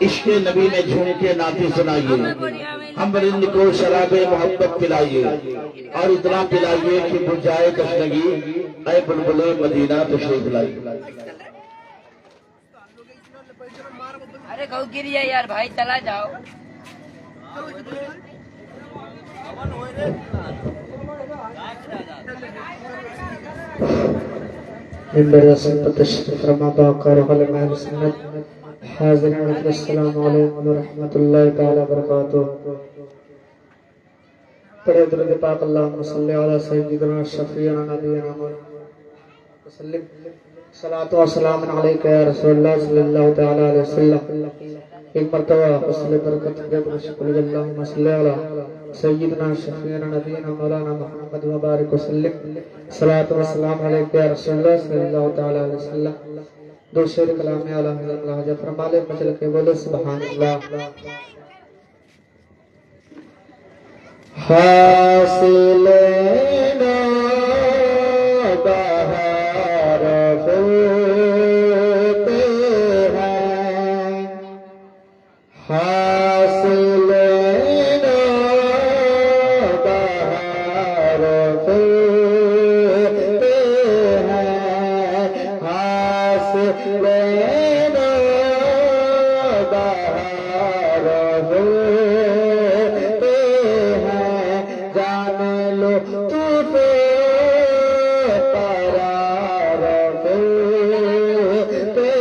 इश्क नबी में झूम के नाते सुनाइए, हम बरिंद को शराबे मोहब्बत पिलाइए और इतना पिलाइए कि बुझ जाए तशनगी, ऐ बुलबुले मदीना तशरीफ लाइए। अरे गौ गिर है यार भाई, चला जाओ। पढ़े दुरूद पाक अल्लाहुम्मा सल्ली अला सय्यिदिना शफीअना नबीना मुहम्मद सलातो व सलाम अलैका या रसूलल्लाह सल्लल्लाहु तआला अलैहि वसल्लम। एक मर्तबा हुस्न बरकत के शुक्र अल्लाहुम्मा सल्ली अला सय्यिदिना शफीअना नबीना मौलाना मुहम्मद व बारिक वसल्लम सलातो व सलाम अलैका या रसूलल्लाह सल्लल्लाहु तआला अलैहि वसल्लम। दो शेर कलाम आला अल्लाह जब फरमा ले मचल के बोले सुभान अल्लाह। हासिल बहार फूलते हैं, हासिल बहार फूलते हैं, हासिल बहार फूलते हैं, जान लो तू पे करार फूलते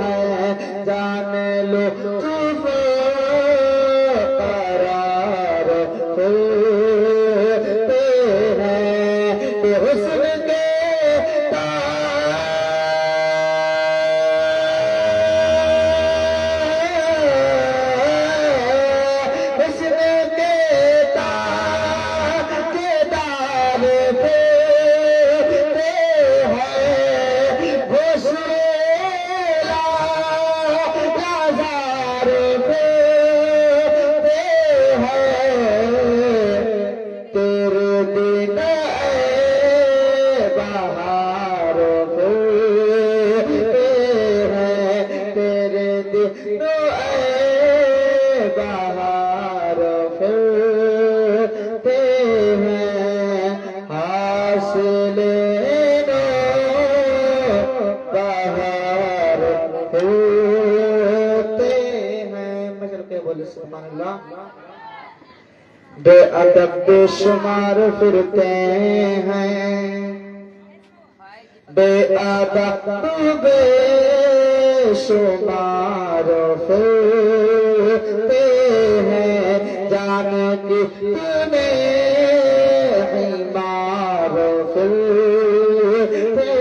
हैं, जान लो तू पे करार फूलते हैं, हुस्न के बेअदब बेशुमार फिरते हैं, बेअदब बेशुमार फिरते हैं, जाने की तुम्हें मार फिरते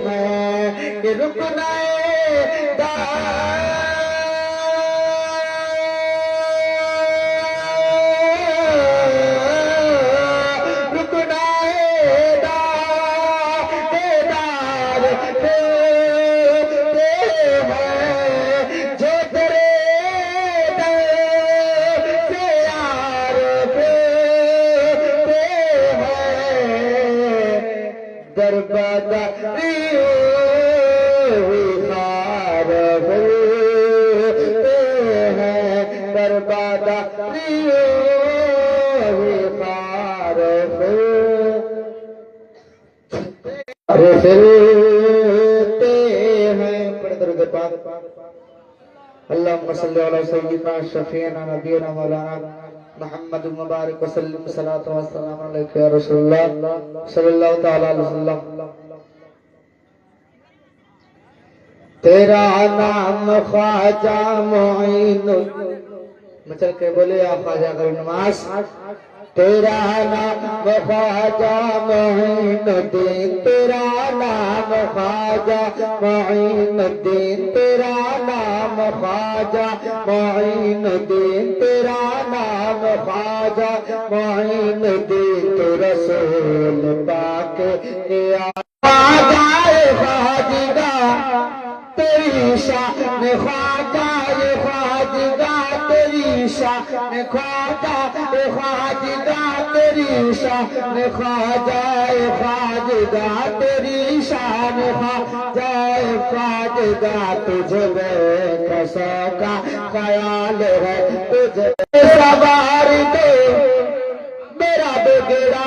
हैं कि रुकना अल्लाहुम्मा सल्ली अला सय्यिदिना शफीअना नबीना मौलाना मुहम्मद मुबारक वसल्लम सलातो व सलाम अलैका या रसूलल्लाह सल्लल्लाहु तआला अलैहि वसल्लम। तेरा नाम ख्वाजा मोइन मचल के बोले या ख्वाजा करीम नमाज। तेरा नाम ख्वाजा मोइनुद्दीन, तेरा नाम ख्वाजा मोइनुद्दीन, तेरा नाम ख्वाजा मोइनुद्दीन, तेरा नाम ख्वाजा मोइनुद्दीन, तो रसूल पाक ख्वाजा ख्वाजिगा तेरी शान ख्वाजा ख्वाजिगा तेरी शान ख्वाजा ख्वाजिगा तेरी शान ख्वाजा ख्वाजिगा तेरी शान ख्वाजा ख्वाजगा तुझे बेकसों का ख्याल है, तुझे सवार दो मेरा बेगेरा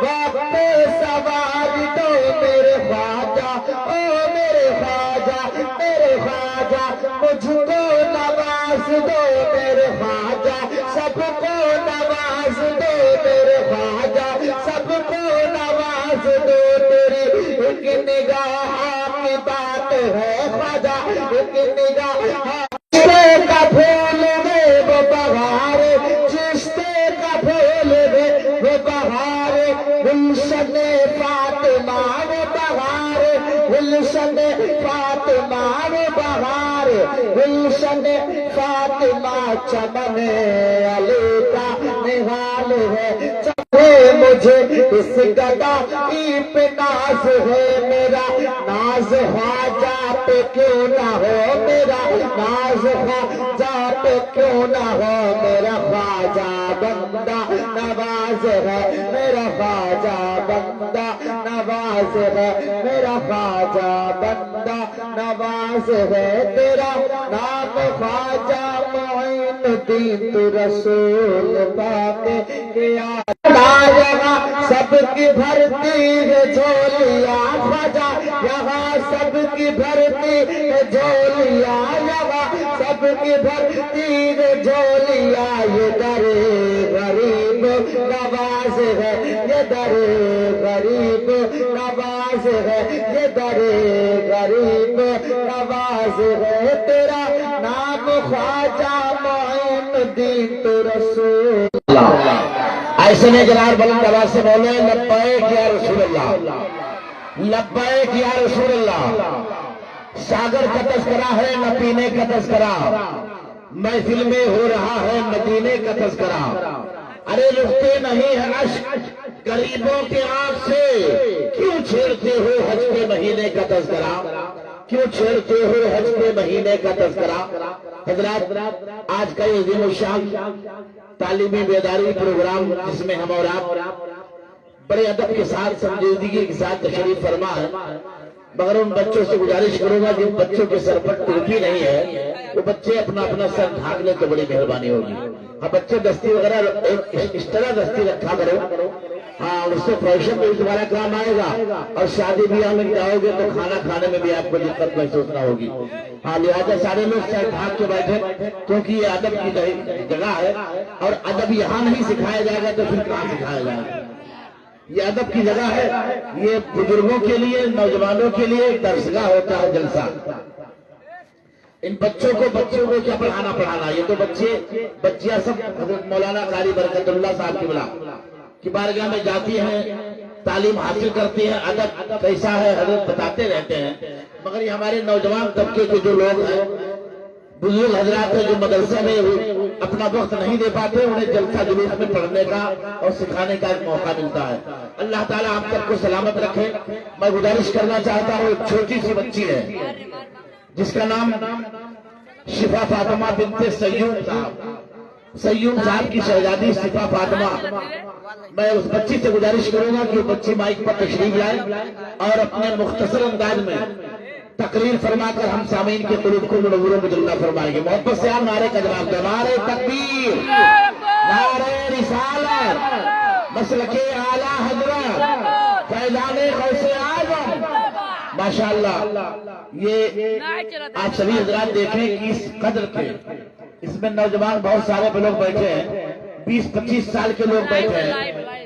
वक्त सवार दो मेरे ख्वाजा, ओ मेरे ख्वाजा मुझको नवाज दो मेरे ख्वाजा, सबको नवाज दो मेरे ख्वाजा, सबको नवाज दो। तेरी एक निगाह की बात है ख्वाजा, एक निगाह का फूल में वो बहार, चिश्ते का फूल में वो बहार, गुलशन फातिमा वो बहार, गुलशन फातिमा वो बहार, गुलशन फातिमा चमन अली का निहाल है। मुझे इस गदा की पे नाज है, मेरा नाज ख्वाजा पे क्यों ना हो, मेरा नाज ख्वाजा पे क्यों ना हो, मेरा ख्वाजा बंदा नवाज है, मेरा ख्वाजा बंदा नवाज है, मेरा ख्वाजा बंदा नवाज है। तेरा नाम ख्वाजा मोइनुद्दीन तू रसूल पाक के यहाँ सबकी भरती है झोलिया ख्वाजा, यहाँ सबकी भरती है झोलिया, यहाँ सबकी भरती है झोलिया। ये दरे गरीब नवाज है, ये दरे गरीब नवाज है, ये दरे गरीब नवाज है। तेरा नाम ख्वाजा मोइनुद्दीन तू रसूल। ऐसे में जनाब बुलंद आवाज से बोले लब्बैक या रसूलल्लाह, लब्बैक या रसूलल्लाह। सागर का तस्करा है न पीने का तस्करा, महफिल में हो रहा है मदीने का तस्करा। अरे रुकते नहीं है अश्क गरीबों के आंख से, क्यों छेड़ते हो हज के महीने का तस्करा, क्यों छेड़ते हो हज के महीने का तस्करा। हजरात, आज का ये अज़ीम शान तालीमी बेदारी प्रोग्राम जिसमें हम और आप बड़े अदब के साथ संजीदगी के साथ तशरीफ फरमा है, मगर उन बच्चों से गुजारिश करूंगा जिन बच्चों के सर पर टोपी नहीं है वो बच्चे अपना अपना सर ढाक ले तो बड़ी मेहरबानी होगी। हाँ, बच्चे दस्ती वगैरह इस तरह दस्ती रखा करो, हाँ, उससे फैशन में भी तुम्हारा काम आएगा और शादी ब्याह में जाओगे तो खाना खाने में भी आपको दिक्कत महसूस ना होगी। हाँ, लिहाजा सारे लोग सर ढाक के बैठे, क्योंकि ये अदब की जगह है और अदब यहाँ नहीं सिखाया जाएगा तो फिर कहाँ सिखाया जाएगा। ये अदब की जगह है, ये बुजुर्गों के लिए, नौजवानों के लिए एक दरसगाह होता है, जलसा। इन बच्चों को क्या पढ़ाना, ये तो बच्चियां सब हज़रत मौलाना कारी बरकतुल्लाह साहब की बारगाह में जाती हैं, तालीम हासिल करती हैं, अदब कैसा है हज़रत बताते रहते हैं। मगर ये हमारे नौजवान तबके के जो लोग हैं, बुजुर्ग हजरात है, जो मदरसे में अपना वक्त नहीं दे पाते, उन्हें जलसा जुलूस में पढ़ने का और सिखाने का एक मौका मिलता है। अल्लाह ताला आप सबको सलामत रखे। मैं गुजारिश करना चाहता हूँ, एक छोटी सी बच्ची है जिसका नाम शिफा फातिमा बिनते सय्यूम साहब की शहजादी शिफा फातिमा। मैं उस बच्ची से गुजारिश करूंगा कि वो बच्ची माइक पर तशरीफ लाए और अपने मुख्तसर अंदाज में तकरीर फरमाकर हम सामीन के कुलूब को मुनव्वर मुजल्ला फरमाएंगे। मोहब्बत से आप नारे का जवाब दें। नारे तकबीर, नारे रिसालत, मसलके आला हजरत, फैज़ाने गौसे आज़म। माशाअल्लाह, ये आप सभी हजरात देखें कि इस कदर के इसमें नौजवान बहुत सारे लोग बैठे हैं, 20-25 साल के लोग बैठे हैं।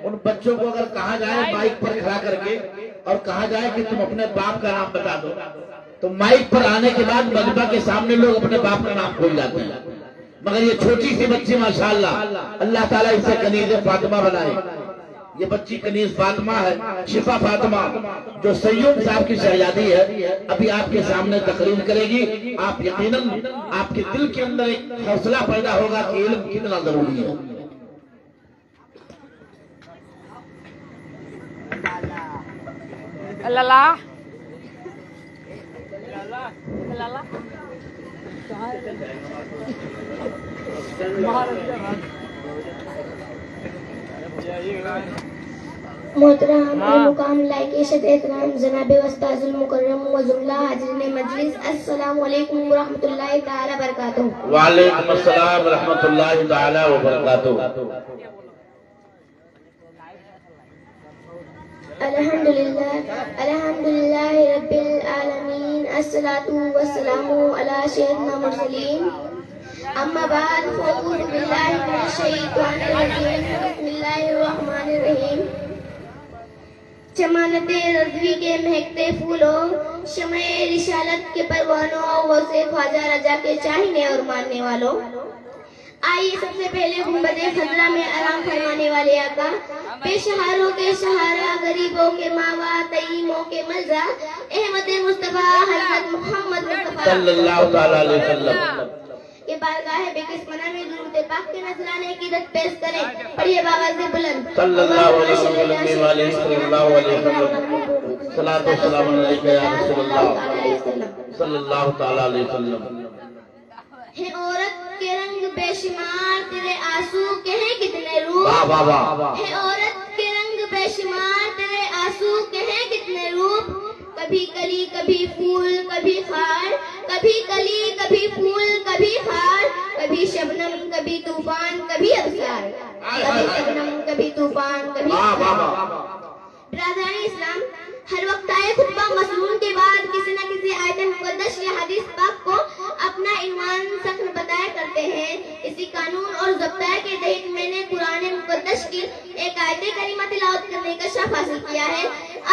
उन बच्चों को अगर कहा जाए माइक पर खड़ा करके और कहा जाए कि तुम अपने बाप का नाम बता दो, तो माइक पर आने के बाद मजबा के सामने लोग अपने बाप का नाम भूल जाते हैं। मगर ये छोटी सी बच्ची माशाअल्लाह, अल्लाह ताला इसे कनीज़ फातिमा बनाए। ये बच्ची कनीज़ फातिमा है, शिफा फातिमा, जो सय्यूम साहब की शहजादी है, अभी आपके सामने तकरीर करेगी। आप यकीनन आपके दिल के अंदर एक हौसला पैदा होगा कि इल्म कितना जरूरी है। अल्लाह मोहतरम मुकाम लायके शद एहतराम जनाब उस्ताजुल मुकर्रम व जुमला हाजिरीन मजलिस अस्सलामु अलैकुम व रहमतुल्लाहि तआला व बरकातुहू। वालेकुम अस्सलाम व रहमतुल्लाहि तआला व बरकातुहू। अल्हम्दुलिल्लाहि रब्बिल आलमीन अस्सलातु वस्सलामु अला सय्यिदिना मुरसलीन अम्मा बाद फ़अऊज़ु बिल्लाहि मिनश शैतानिर रजीम बिस्मिल्लाहिर रहमानिर रहीम। चमानते रज़वी के महकते फूलों, शमे रिसालत के परवानों, गौसे ख्वाजा रजा के चाहने और मानने वालों, आइए सबसे पहले गुंबदे खजरा में आराम फरमाने वाले आका, बेसहारों के सहारा, गरीबों के मावा, तईमों के मलजा, अहमद मुस्तफा हज़रत मोहम्मद मुस्तफा सल्लल्लाहु तआला अलैहि वसल्लम के बारगाह बेकिस्मना में दुरूद पाक के नजराने की दत पेश करें। पढ़िए बाबा से बुलंद सल्लल्लाहु अलैहि वसल्लम सलातो सलाम अलैका या रसूलल्लाह सल्लल्लाहु तआला अलैहि वसल्लम। है औरत के रंग बेशुमार, तेरे आंसू के हैं कितने रूप। वाह वाह वाह। है औरत के रंग बेशुमार, तेरे आंसू के हैं कितने रूप। कभी कली कभी फूल कभी खार, कभी कली कभी फूल कभी खार, कभी शबनम कभी तूफान कभी अबसार, कभी शबनम कभी तूफान कभी बिरादरान इस्लाम, हर वक्त आए खुतबा मसनून के बाद किसी न किसी आयत मुक़द्दस या हदीस पाक को अपना ईमान सख्त बताया करते हैं। इसी कानून और ज़ब्ता के तहत मैंने कुरान मुक़द्दस की एक आयत करीमा तिलावत करने का शर्फ हासिल किया है।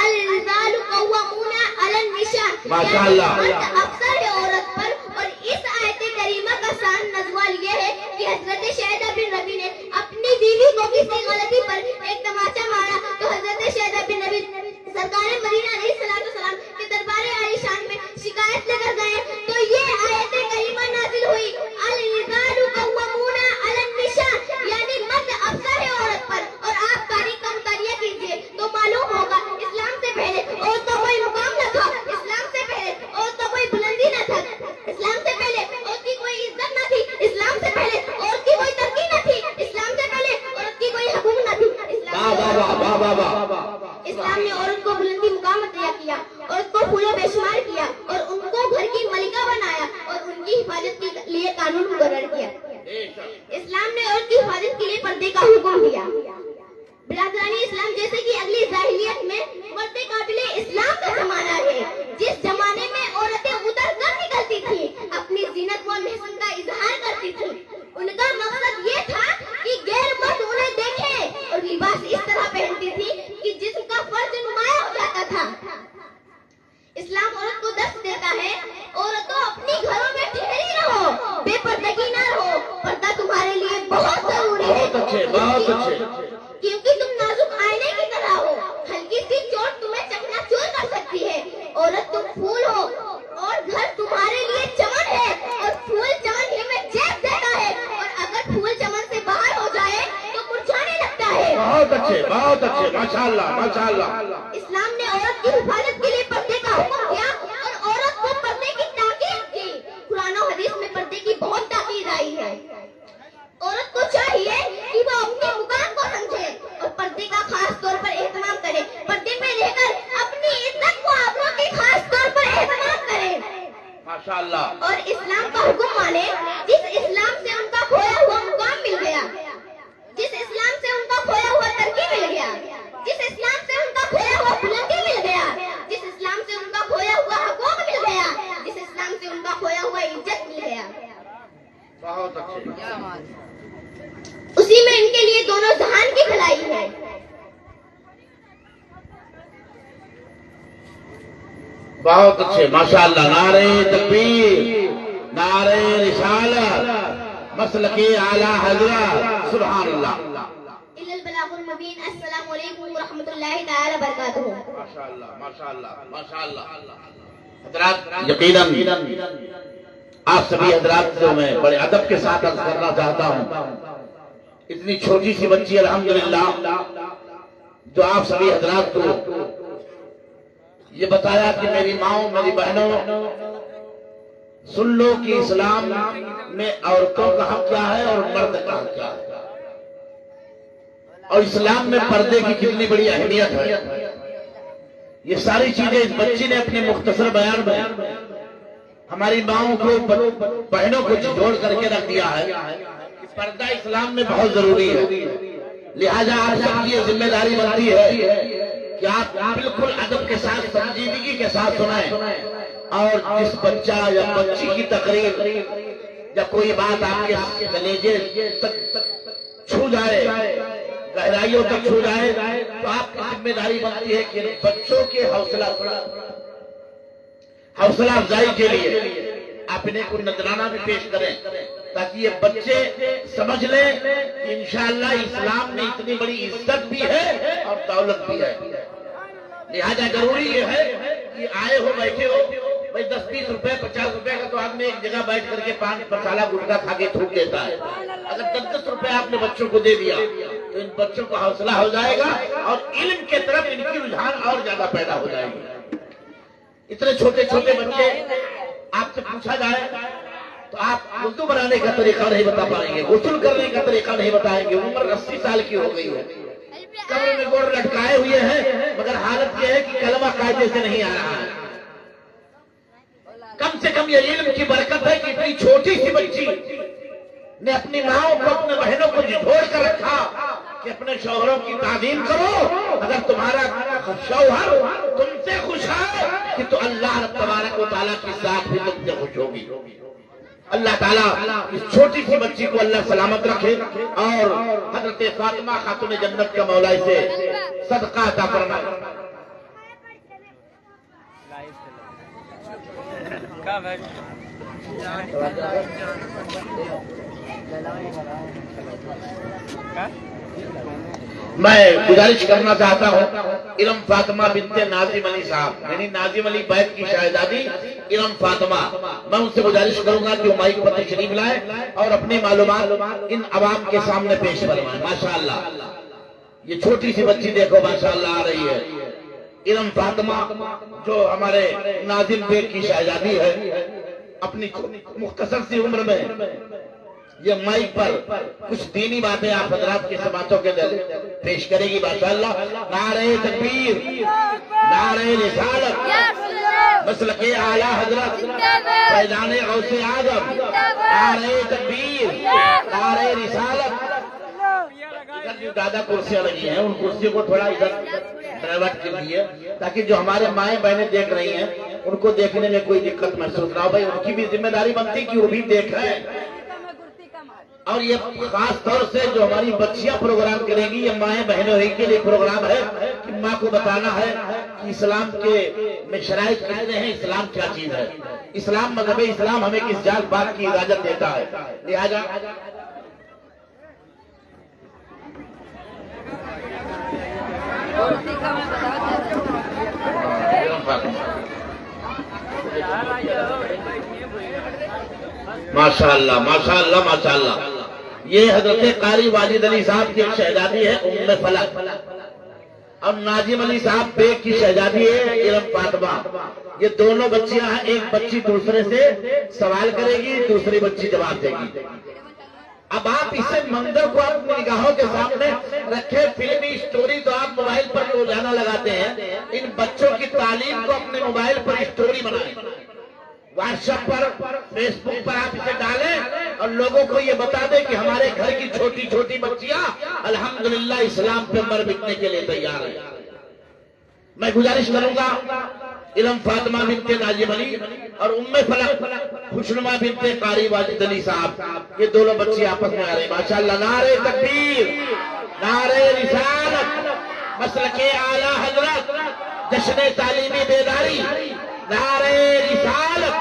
अल-रिजालु क़व्वामूना अलन निसा, माशाअल्लाह, मर्द अफसर है औरत पर। और इस आयत करीमा का शान नज़वाल ये है कि हज़रत शहदा बिन रबी ने अपनी बीवी को किसी गलती पर एक तमाचा मारा तो हज़रत शहदा बिन रबी सरकार मदीना अलैहिस्सलाम के दरबार आलीशान में शिकायत लेकर गए तो ये आयत करीमा नाजिल हुई। अल-रिजालु क़व्वामूना अलन निसा, यानी मर्द अफसर है औरत पर। और आप तारीख का मुतालिया कीजिए तो मालूम होगा इस्लाम से पहले और तो कोई मुकाम न था, इस्लाम से पहले और तो कोई बुलंदी न था, इस्लाम से पहले और की कोई इज्जत न थी, इस्लाम से पहले और की कोई तरक्की न थी, इस्लाम से पहले औरत की कोई हुकूमत न थी। इस्लाम ने औरत को बुलंदी मुकाम अता किया, औरत को फूलों बेशुमार किया और उनको घर की मलिका बनाया और उनकी हिफाजत के लिए कानून मुकर्रर किया। इस्लाम ने औरत की हिफाजत के लिए पर्दे का हुक्म दिया। बिरादरानी इस्लाम, जैसे कि अगली जाहिलियत में पर्दे काबिले इस्लाम का जमाना है, जिस जमाने में औरतें उतर कर निकलती थी, अपनी जीनत व महसन का इजहार करती थी। उनका मकसद ये था कि गैर मर्द उन्हें देखे और लिबास इस तरह पहनती थी कि जिसका फर्ज नुमाया हो जाता था। इस्लाम औरत को दर्श देता है, औरतों अपनी घरों में ठहरी रहो, बेपर्दगी न रहो, पर्दा तुम्हारे लिए बहुत जरूरी है। बहुत अच्छे, बहुत अच्छे। क्योंकि तुम नाजुक आईने की तरह हो, हल्की सी चोट तुम्हें चकनाचूर कर सकती है। औरत तुम फूल हो और घर तुम्हारे लिए चमन है और फूल चमन ही में चेप देता है और अगर फूल चमन से बाहर हो जाए तो मुरझाने लगता है। बहुत अच्छे, बहुत अच्छे, माशाअल्लाह माशाअल्लाह। इस्लाम ने औरत की हिफाजत के लिए पर्दे का हुक्म किया और औरत को पर्दे की ताकीद की। कुरान और हदीस में पर्दे की बहुत ताकीद आई है। औरत को चाहिए कि वो अपने मुकाम को समझे और पर्दे का खास तौर पर एहतमाम करे। पर्दे में रहकर अपनी इज्जत को आबरू की खास तौर पर एहतमाम करे माशाअल्लाह। और इस्लाम का हुक्म माने। जिस इस्लाम से उनका खोया हुआ मुकाम मिल गया, जिस इस्लाम से उनका खोया हुआ तरक्की मिल गया, जिस इस्लाम से उनका खोया हुआ बुलंदी मिल गया, जिस इस्लाम से उनका खोया हुआ हकूक मिल गया, जिस इस्लाम से उनका खोया हुआ इज्जत मिल गया, बहुत अच्छे। उसी में इनके लिए दोनों जहान की भलाई है। बहुत अच्छे, माशाअल्लाह। नारे तकबीर, नारे रिसालत, मसलके आला हज़रत, सुभान अल्लाह। इल्लल बलागुल मुबीन। अस्सलामु अलैकुम व रहमतुल्लाहि तआला बरकातुहू। माशाअल्लाह माशाअल्लाह माशाअल्लाह। हज़रात, यकीनन आप सभी हज़रात से मैं बड़े अदब के साथ अर्ज करना चाहता हूँ। इतनी छोटी सी बच्ची अल्हम्दुलिल्लाह जो आप सभी हज़रात को ये बताया कि मेरी माओ, मेरी बहनों, सुन लो कि इस्लाम में औरतों का हक क्या है और मर्द का हक क्या है। और इस्लाम में पर्दे की कितनी बड़ी अहमियत है। ये सारी चीजें इस बच्ची ने अपने मुख्तसर बयान में हमारी माओं को, बहनों को जोड़ करके रख दिया है कि पर्दा इस्लाम में बहुत जरूरी है। लिहाजा आप सबकी ये जिम्मेदारी बनती है कि आप बिल्कुल अदब के साथ, संजीदगी के साथ सुनाएं, और जिस बच्चा या बच्ची की तकरीर या कोई बात आपके कलेजे तक छू जाए, गहराइयों तक छू जाए, तो आपकी जिम्मेदारी बनती है कि बच्चों के हौसला अफजाई के लिए आप इन्हें कोई नजराना भी पेश करें, ताकि ये बच्चे समझ लें कि इंशाअल्लाह इस्लाम में इतनी बड़ी इज्जत भी है और दौलत भी है। लिहाजा जरूरी ये है कि आए हो, बैठे हो, भाई 10-20 रुपए 50 रुपए का तो आदमी एक जगह बैठ करके 5 मसाला गुटखा खा के थूक देता है। अगर 10-10 रुपए आपने बच्चों को दे दिया तो इन बच्चों को हौसला हो जाएगा और इल्म के तरफ इनकी रुझान और ज्यादा पैदा हो जाएगी। इतने छोटे छोटे बच्चे, आपसे पूछा जाए तो आप वुज़ू बनाने का तरीका नहीं बता पाएंगे, गुस्ल करने का तरीका नहीं बताएंगे। उम्र 80 साल की हो गई है, कब्र में गोड़ लटकाए हुए हैं, मगर हालत यह है कि कलमा कायदे से नहीं आ रहा है। कम से कम ये इल्म की बरकत है कि इतनी छोटी सी बच्ची ने अपनी माओं को, अपने बहनों को झिझोड़ कर रखा कि अपने शौहरों की ताज़ीम करो। अगर तुम्हारा शौहर तुमसे खुश है कि तो अल्लाह तबारक व तआला की साथ भी तुमसे खुश होगी। अल्लाह ताला इस छोटी सी बच्ची को अल्लाह सलामत रखे और हजरत फातिमा खातून जन्नत का मौला से सदका अता फरमाए। मैं गुजारिश करना चाहता हूँ इरम फातिमा बिनते नाजिम अली साहब, यानी नाजिम अली बैत की शहजादी इरम फातिमा, मैं उनसे गुजारिश करूंगा कि वो माइक पर तशरीफ लाए और अपनी मालूमात इन अवाम के सामने पेश करवाएं। माशाअल्लाह, ये छोटी सी बच्ची देखो माशाअल्लाह आ रही है, इरम फातिमा जो हमारे नाजिम बेग की शहजादी है। अपनी मुख्तसर सी उम्र में ये माइक पर कुछ दीनी बातें आप हजरात की समातों के दिल पेश करेगी। माशाअल्लाह, नारे तकबीर, नारे रिसालत, मसलके आला हजरत, फैज़ाने गौसे आज़म, नारे तकबीर, नारे रिसालत। इधर जो ज्यादा कुर्सियां लगी हैं उन कुर्सियों को थोड़ा इधर डाइवर्ट कर दिए, ताकि जो हमारे माएँ बहनें देख रही हैं उनको देखने में कोई दिक्कत महसूस ना हो। भाई उनकी भी जिम्मेदारी बनती कि वो भी देखें। और ये खास तौर से जो हमारी बच्चियां प्रोग्राम करेंगी, ये माएँ बहनों के लिए प्रोग्राम है कि माँ को बताना है कि इस्लाम के में शराइत कितने हैं, इस्लाम क्या चीज है, इस्लाम मजहब इस्लाम हमें किस जात बात की इजाजत देता है। लिहाजा माशाअल्लाह माशाअल्लाह माशाअल्लाह, ये हजरत कारी वाजिद अली साहब की एक शहजादी है उम्मे फलक, और नाजिम अली साहब बेग की शहजादी है इरम फातिमा। ये दोनों बच्चियां हैं, एक बच्ची दूसरे से सवाल करेगी, दूसरी बच्ची जवाब देगी। अब आप इसे मंजर को अपनी निगाहों के सामने रखे। फिल्मी स्टोरी तो आप मोबाइल पर रोजाना लगाते हैं, इन बच्चों की तालीम को अपने मोबाइल पर स्टोरी बनाएं, व्हाट्सएप पर, फेसबुक पर आप इसे डालें और लोगों को ये बता दें कि हमारे घर की छोटी छोटी बच्चियां अल्हम्दुलिल्लाह इस्लाम पे मर मिटने के लिए तैयार है। मैं गुजारिश करूंगा इरम फातिमा बिनते नाजिम अली और उम्मे फलक खुशनुमा बिनते कारी वाजिद अली साहब, ये दोनों बच्चे आपस में आ रहे हैं। माशाअल्लाह, नारे तकबीर, नारे रिसालत, मसलके आला हजरत, जश्न तालीमी बेदारी, नारे रिसालत।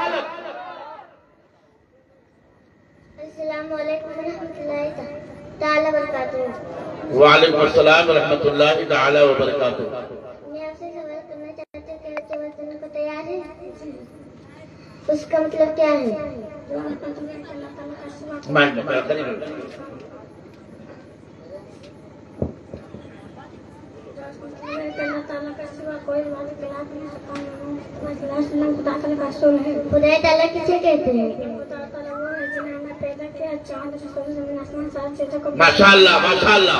अस्सलामु अलैकुम रहमतुल्लाहि ताला व बरकातुहू। वालेकुम अस्सलाम व रहमतुल्लाहि ताला व बरकातुहू। मैं आपसे सवाल करना चाहती हूँ, क्या सवाल करने को तैयार है? उसका मतलब क्या है? खुदा ताला किसे कहते हैं? माशाअल्लाह माशाअल्लाह,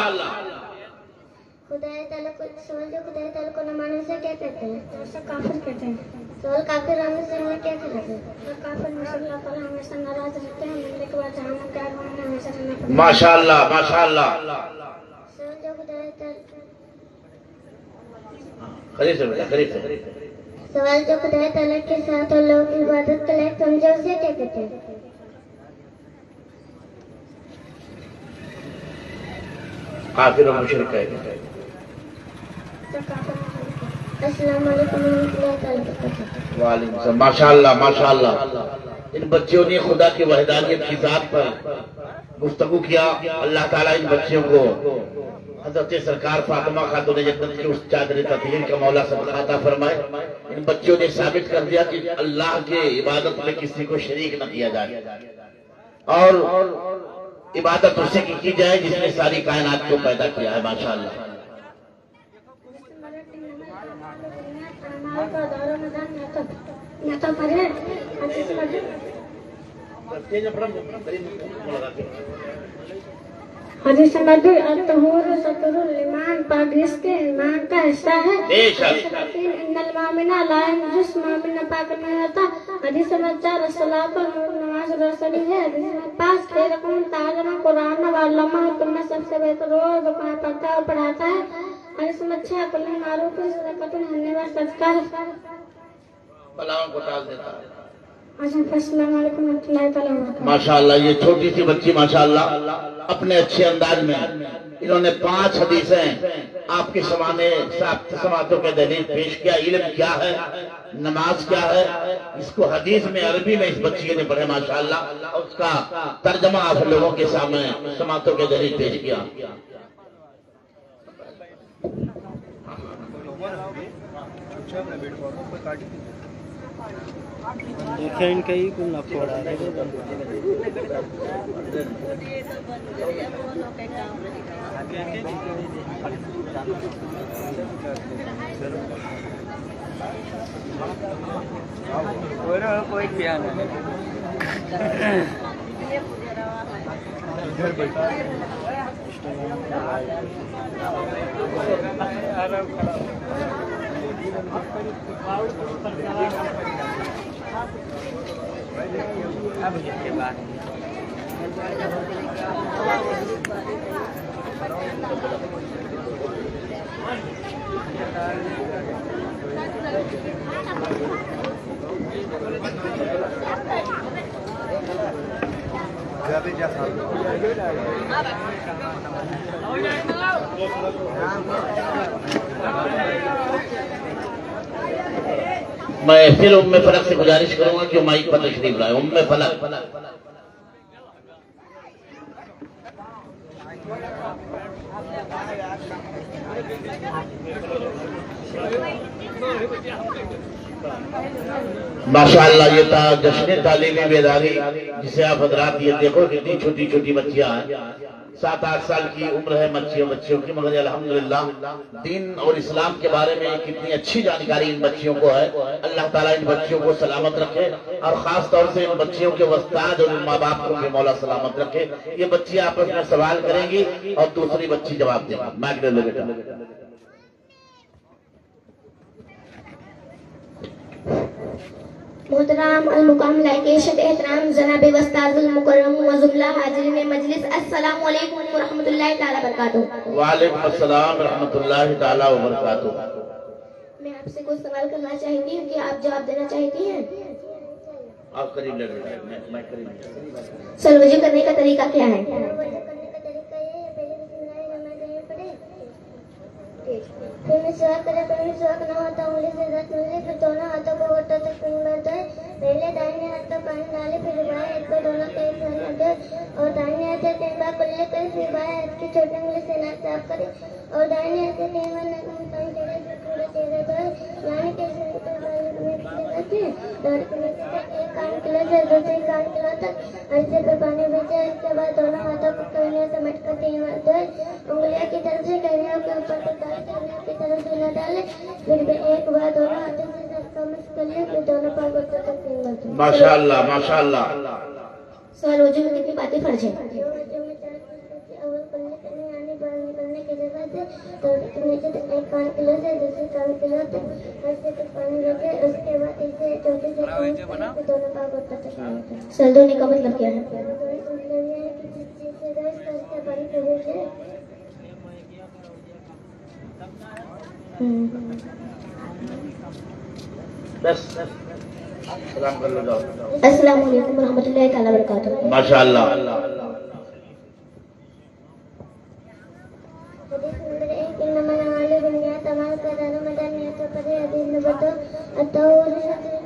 खुदाई ताला को सवाल जो खुदाई ताला को न मानने से क्या कहते हैं? उससे काफिर कहते हैं। सवाल काफिर होने से हमें क्या कहते हैं? काफिर मुसल्ला पर हमेशा नाराज रहते हैं, मरने के बाद जहन्नम के आग में हमेशा रहना पड़ता है। माशाअल्लाह माशाअल्लाह। सवाल जो खुदाई ताला करीब से बेटा, करीब से। सवाल जो खुदाई ताला के साथ और लोगों की इबादत के लायक समझे उसे क्या कहते हैं? काफिर और मुशरिक है। अस्सलाम वालेकुम रहमतुल्लाहि तआला वबरकातुहू। वालेकुम सलाम। माशाअल्लाह माशाअल्लाह। इन बच्चों ने खुदा की वहदानियत की जात पर गुफ्तगू किया। अल्लाह ताला इन बच्चों को हज़रत सरकार फातिमा खातून जन्नत की उस चादर ततहीर का मौला सबका अता फरमाए। इन बच्चों ने साबित कर दिया कि अल्लाह के इबादत में किसी को शरीक न किया जाए और इबादत उसे की जाए जिसने सारी कायनात को पैदा किया है। माशाअल्लाह। हदीस नबी अतहूर सतरुल ईमान पाक के ईमान का हिस्सा है। इन्नल मोमिना ला यनजुस मोमिन पाक नहीं होता। हदीस में 4 सलाह पर नमाज रसली है। हदीस में 5 खैरकुम ताजमा कुरान व उलमा तुमने सबसे बेहतर रोज दुकान पढ़ता और पढ़ाता है। हदीस में 6 कुल मारूफ सदक़तुन हन्ने व सदका है। बलाओं को टाल देता है। माशाअल्लाह। ये छोटी सी बच्ची माशाअल्लाह अपने अच्छे अंदाज में इन्होंने 5 हदीसें आपके समातों के दलील पेश किया। इल्म क्या है, नमाज क्या है, इसको हदीस में अरबी में इस बच्ची ने पढ़े माशाअल्लाह। और उसका तर्जमा आप लोगों के सामने समातों के दलील पेश किया। देखिए इनका ही कुल नफा रहा है। कोई क्या नहीं अब इसके बाद मैं फिर उम्मे फलक से गुजारिश करूंगा कि माइक पर तशरीफ लाए। उम्मे फलक माशाअल्लाह। ये था जश्न तालीमी बेदारी जिसे आप हजरात ये देखो कितनी छोटी छोटी बच्चियां हैं। 7-8 साल की उम्र है बच्चियों की, मगर अल्हम्दुलिल्लाह दीन और इस्लाम के बारे में कितनी अच्छी जानकारी इन बच्चियों को है। अल्लाह ताला इन बच्चियों को सलामत रखे और खास तौर से इन बच्चियों के उस्ताद और माँ बाप को भी मौला सलामत रखे। ये बच्ची आपस में सवाल करेंगी और दूसरी बच्ची जवाब देगी। माइक ले लो बेटा। मोहतराम अल-मुकाम लाइकेशत एहतराम जनाब वस्ताजुल मुकर्रम व जुमला हाजिरीन मजलिस अस्सलामु अलैकुम व रहमतुल्लाहि तआला व बरकातहू। वालेकुम अस्सलाम व रहमतुल्लाहि तआला व बरकातहू। मैं आपसे कुछ सवाल करना चाहती हूँ कि आप जवाब देना चाहती हैं? आप करीब ले लो। मैं करीब। सलवजी करने का तरीका क्या है? फिर मिसवाक करे, फिर मिसवाक ना होता उंगली से दस्त मिले, फिर दोनों हाथों को होठों तक फिंगर दे, पहले दाहिने हाथ तक पानी डाले, फिर बाएं हाथ को दोनों कई सारे दे और दाहिने हाथ से 3 बार कुल्ले करे, फिर बाएं हाथ की छोटी उंगली से नाक साफ करे और दाहिने हाथ से 3 बार नाक में पानी चढ़े, फिर पूरे चेहरे धोए। यानी कि एक कान किलो से दूसरे कान किलो तक ऐसे पे पानी भेजे। इसके बाद दोनों हाथों को कहने समेट कर 3 बार धोए। उंगलियों की तरफ से कहने के ऊपर तक डाले, कहने की तरफ से न डाले, फिर भी एक बार दोनों हाथों से सबका मिक्स कर ले, फिर दोनों पाँव को तक 3 बार धोए। माशाअल्लाह माशाअल्लाह। सवाल वजू में कितनी बातें फर्ज है? अव्वल कुल्ले करने यानी बाहर निकलने के जगह से तो नीचे तक 1 किलो से दूसरे 3 किलो तक ऐसे तक पानी लेके उसके बाद इसे चौथे से दोनों पाक होता तक सल धोने का मतलब क्या है? मतलब ये है कि जिस चीज से रस करके पानी पीने से बस सलाम कर लो जाओ। अस्सलाम वालेकुम रहमतुल्लाहि तआला बरकातहू। माशाअल्लाह। हदीस नंबर 1 इन्नमा अमालु बिन्नियात अमाल का दानो मदार नियतों पर है। हदीस नंबर 2 अत्तहूर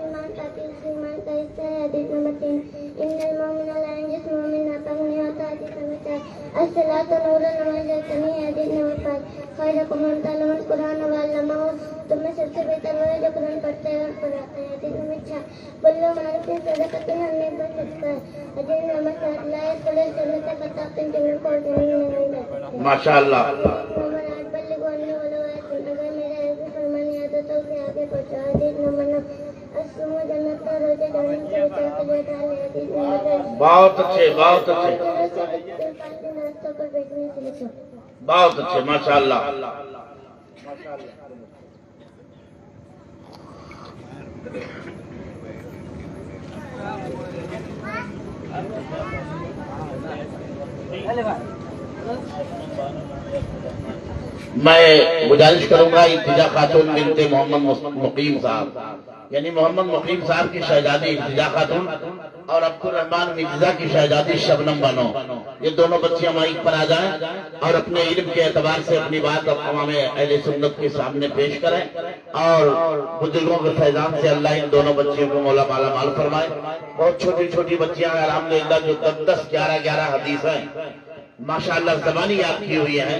ईमान का ईमान का हिस्सा है। हदीस नंबर 3 इन्नल मोमिना ला यंजिस मोमिन नापाक नहीं होता। हदीस नंबर 4 अस्सलातु नूरुन नमाज जतनी है। हदीस नंबर 5 खैरुकुम मन तअल्लमल कुरान व अल्लमहु तुम्हें सबसे बेहतर वो है जो कुरान पढ़ते हैं और पढ़ाते हैं। हदीस नंबर 6 बल्लो मारुफिन सदक़तिन हमने पर सदका है। हदीस नंबर 7 ला यदखुलुल जन्नता क़त्तातुन जिन्नत को जन्नत में नहीं जाते। माशाअल्लाह। नंबर 8 बल्लिगु अन्नी वलो आयतुन अगर मेरा एक फरमान याद हो तो उसे आगे पहुंचाओ। हदीस नंबर 9 अस्सुमु जन्नत का रोजे जहन्नम से बचाव के लिए डाल है। हदीस नंबर 10 बहुत अच्छे, बहुत अच्छे, नाश्तों पर बैठने से लिखो। बहुत अच्छे, माशाअल्लाह। मैं गुजारिश करूंगा इर्तिजा खातून बिनते मोहम्मद मुकीम साहब, यानी मोहम्मद मुकीम साहब की शहजादी इर्तिजा खातून और अब्दुल रहमान मिर्जा की शहजादी शबनम बानो, ये दोनों बच्चियां माइक पर आ जाएं और अपने इल्म के एतबार से अपनी बात अवाम अहले सुन्नत के सामने पेश करें और बुजुर्गों के फैजान से अल्लाह इन दोनों बच्चियों को मौला माला माल फरमाए। बहुत छोटी छोटी बच्चियां अल्हम्दुलिल्लाह जो 10, 11 हदीस हैं माशाअल्लाह ज़बानी याद की हुई है।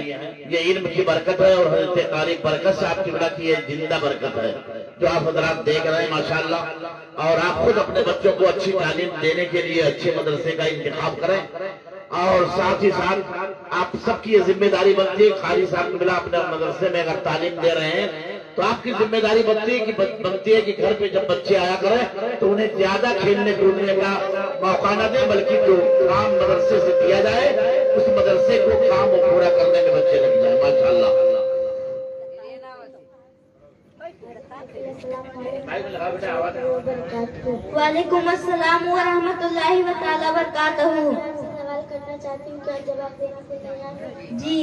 ये इल्म की बरकत है और हज़रत कारी बरकत साहब की बड़ा की जिंदा बरकत है जो आप हज़रात देख रहे हैं माशाअल्लाह। और आप खुद अपने बच्चों को अच्छी तालीम देने के लिए अच्छे मदरसे का इंतखाब करें और साथ ही साथ आप सबकी ये जिम्मेदारी बनती है। खाली साहब को मिला अपने मदरसे में अगर तालीम दे रहे हैं तो आपकी जिम्मेदारी बनती है कि घर पे जब बच्चे आया करें तो उन्हें ज्यादा खेलने कूदने का मौका न दे, बल्कि जो काम मदरसे से दिया जाए उस मदरसे को काम वो पूरा करने में बच्चे लग जाए। माशाअल्लाह। वालेकुम अस्सलाम व रहमतुल्लाहि व तआला बरकातहू। सवाल करना चाहती हूँ, क्या जवाब देना के तैयार हैं? जी।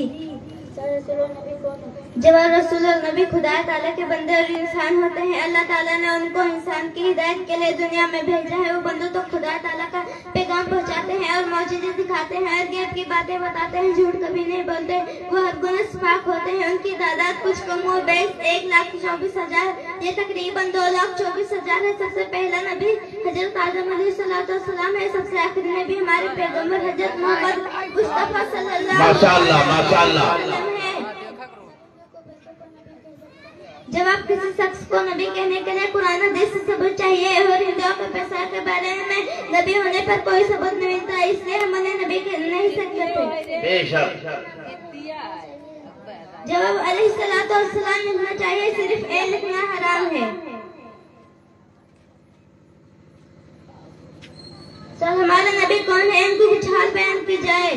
जवाब रसूल नबी खुदा ताला के बंदे और इंसान होते हैं। अल्लाह ताला ने उनको इंसान की हिदायत के लिए दुनिया में भेजा है। वो बंदों तो खुदा ताला का पैगाम पहुंचाते हैं और मौजूदे दिखाते हैं और गैब की बातें बताते हैं। झूठ कभी नहीं बोलते। वो हर गुनाह से पाक होते हैं। उनकी तादाद कुछ कम हो बेस 1,24,000 ये तकरीबन 2,24,000 है। सबसे पहला नबी हजरत आदम अलैहिस्सलाम है। सबसे आखिरी नबी हमारे पैगंबर हजरत मोहम्मद मुस्तफा सल्लल्लाहु अलैहि वसल्लम है। जब आप किसी शख्स को नबी कहने के लिए कुरान हदीस से सबूत चाहिए और हिंदुओं के पैसा के बारे में नबी होने पर कोई सबूत नहीं मिलता, इसलिए हम उन्हें नबी कह नहीं सकते थे। बेशक जवाब अलैहिस्सलाम लिखना चाहिए, सिर्फ ए लिखना हराम है। सर हमारे नबी कौन है, इनकी कुछ हाल बयान की जाए।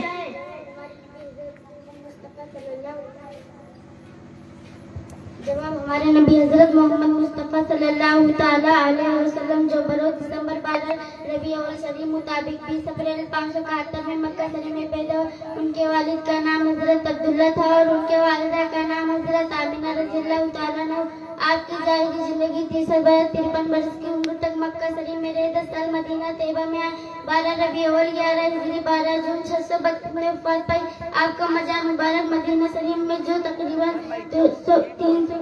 जवाब हमारे नबी हजरत मोहम्मद मुस्तफ़ा सल्लल्लाहु ताला अलैहि वसल्लम जो बरोज़ दिसंबर 12 रबी अव्वल शरीफ मुताबिक 20 अप्रैल 571 में मक्का शरीफ में पैदा हुए। उनके वालिद का नाम हजरत अब्दुल्ला था और उनके वालिदा का नाम हजरत आमिना रज़ियल्लाहु ताला अन्हा। आपकी जाहिरी जिंदगी 53 वर्ष की उम्र तक मक्का शरीफ में रहे। 10 साल मदीना तैयबा में आए। 12 रबी अव्वल 11 हिजरी 12 जून 632 में वफात पाई। आपका मजार मुबारक मदीना शरीफ में जो तकरीबन 320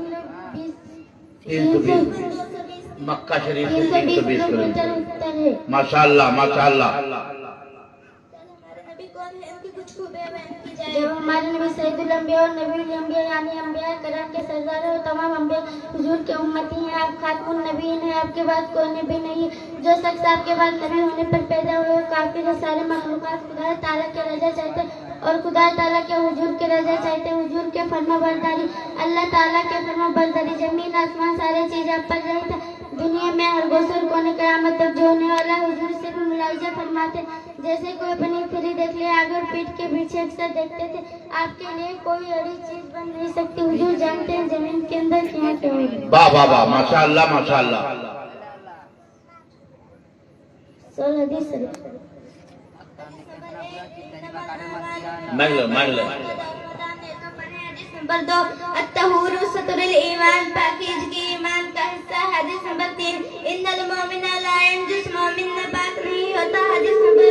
मक्का शरीफ से 320 किलोमीटर उत्तर है। माशाअल्लाह माशाअल्लाह। जब हमारे नबी सैयदुल अंबिया और नबीउल अंबिया यानी अंबिया करम के सरदार और तमाम अंबिया हुजूर के उम्मती हैं। आप खातमुन नबीन हैं। आपके बाद कोई नबी नहीं। जो शख्स आपके बाद नबी होने पर पैदा हुए काफिर है। सारे मखलूकात खुदा ताला के रजा चाहते और खुदा ताला के हुजूर के रजा चाहते। हुजूर के फरमा बरदारी अल्लाह ताला के फरमा बरदारी जमीन आसमान सारे चीज आप पर रही था। दुनिया में हर गोसर कोने क़यामत तक जो होने वाला हुजूर से भी मुलाहिजा फरमाते। जैसे कोई अपनी फिरी देख ले आगे और पीठ के पीछे अक्सर देखते थे। आपके लिए कोई अड़ी चीज बन नहीं सकती। हुजूर जानते हैं जमीन के अंदर क्या क्या है। वाह वाह वाह, माशाअल्लाह माशाअल्लाह। सोल हदीस मांग लो। नंबर 2 अत्तहूरु सतरुल ईमान, पाकीज़गी ईमान का हिस्सा। हदीस नंबर 3 इन्नल मोमिना ला यंजुस, मोमिन नापाक नहीं होता। हदीस नंबर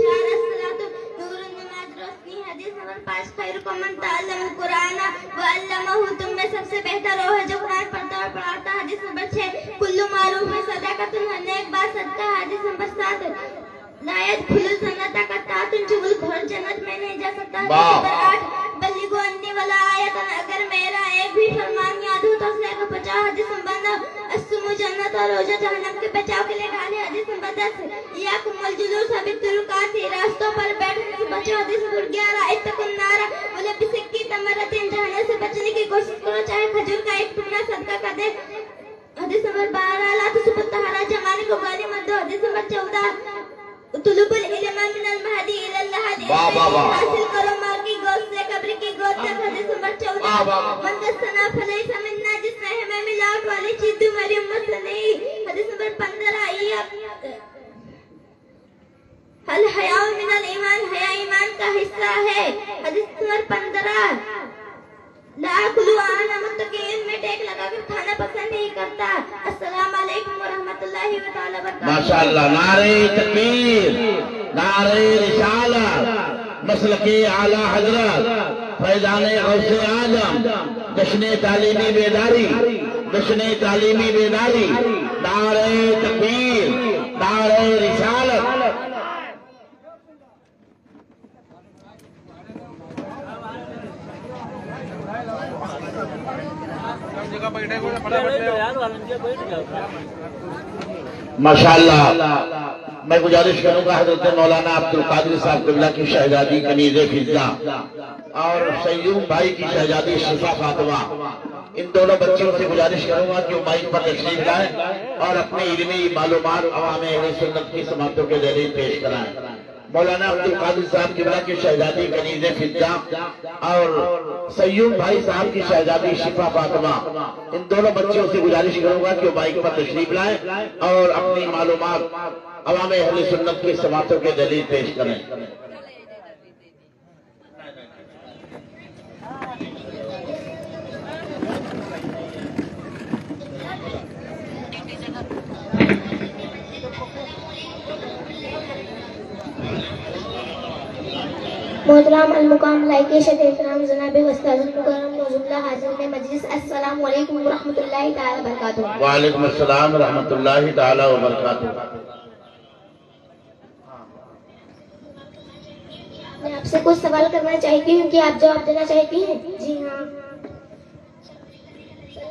4 अस्सलातु नूरुन, नमाज रोशनी। हदीस नंबर 5 खैरुकुम मन तअल्लमल कुरान व अल्लमहु, तुम में सबसे बेहतर वो है जो कुरान पढ़ता और पढ़ाता। हदीस नंबर 6 कुल्लु मारूफ सदाकतुन, नेक बात सदका। हदीस नंबर 7 लायत खुलुल जन्नत का तातुन, चुगल घोर जन्नत में नहीं जा सकता। हदीस नंबर 8 बलिगो अन्नी वाला आयत, अगर मेरा एक भी फरमान याद हो तो उसने को बचाओ। हदीस नंबर 9 अस्सुमु जन्नत, और रोजा जहन्नम के बचाव के लिए ढाले। हदीस नंबर 10 याकुमुल जुलूस बितुरुकात, रास्तों पर बैठने से बचो। हदीस नंबर 11 इत्तकुन नारा वला बिसिक्की तमरतिन, जहन्नम से बचने की कोशिश करो चाहे खजूर का एक टुकड़ा सदका कर दे। हदीस नंबर 12 ला तुसबतहरा, जमाने को गाली मत दो। हदीस नंबर 14 तुलुबुल इल्म मिनल महदी इलल लहदी, हासिल करो माँ की गोद से कब्र की गोद तक। हदीस नंबर 14 मन दसना फलैसा मिन्ना, जिसने हमें मिलावट वाली चीज तुम्हारी उम्मत से नहीं। हदीस नंबर 15 हल हया मिनल ईमान, हया ईमान का हिस्सा है। हदीस नंबर 15 ला कुलु आना मुत्तकीन, में टेक लगाकर खाना पसंद नहीं करता। अस्सलाम वालेकुम व रहमतुल्लाहि व तआला व बरकातहू। माशाअल्लाह, नारे तकबीर, नारे रिसालत, मसलके आला हजरत, फैजाने गौसे आजम, जश्ने तालीमी बेदारी, जश्ने तालीमी बेदारी, नारे तकबीर, नारे रिसालत। माशाअल्लाह, मैं गुजारिश करूंगा हजरत मौलाना अब्दुल कादिर साहब क़िबला की शहजादी कनीज़े फिज़ा और सय्यूम भाई की शहजादी शिफा फातिमा, इन दोनों बच्चों से गुजारिश करूंगा कि वो माइक पर तशरीफ लाएं और अपनी इल्मी मालूमात अवामे अहले सुन्नत की समातों के जरिए पेश कराएं। मौलाना अब्दुल कादिर साहब क़िबला की शहजादी कनीज़े फिज़ा और सय्यूम भाई साहब की शहजादी शिफा फातिमा, इन दोनों बच्चों से गुजारिश करूंगा कि वो माइक पर तशरीफ लाएं और अपनी मालूमात अवामे अहले सुन्नत की समातों के जरिए पेश करें। मोहतरम अल-मुकाम लाइके शेख इकराम जनाब उस्ताद मुकर्रम नौजुल्ला हाजिर में मजलिस, अस्सलाम वालेकुम व रहमतुल्लाहि तआला व बरकातहू। वालेकुम अस्सलाम व रहमतुल्लाहि तआला व बरकातहू। मैं आपसे कुछ सवाल करना चाहती हूँ कि आप जवाब देना चाहती हैं? जी हाँ।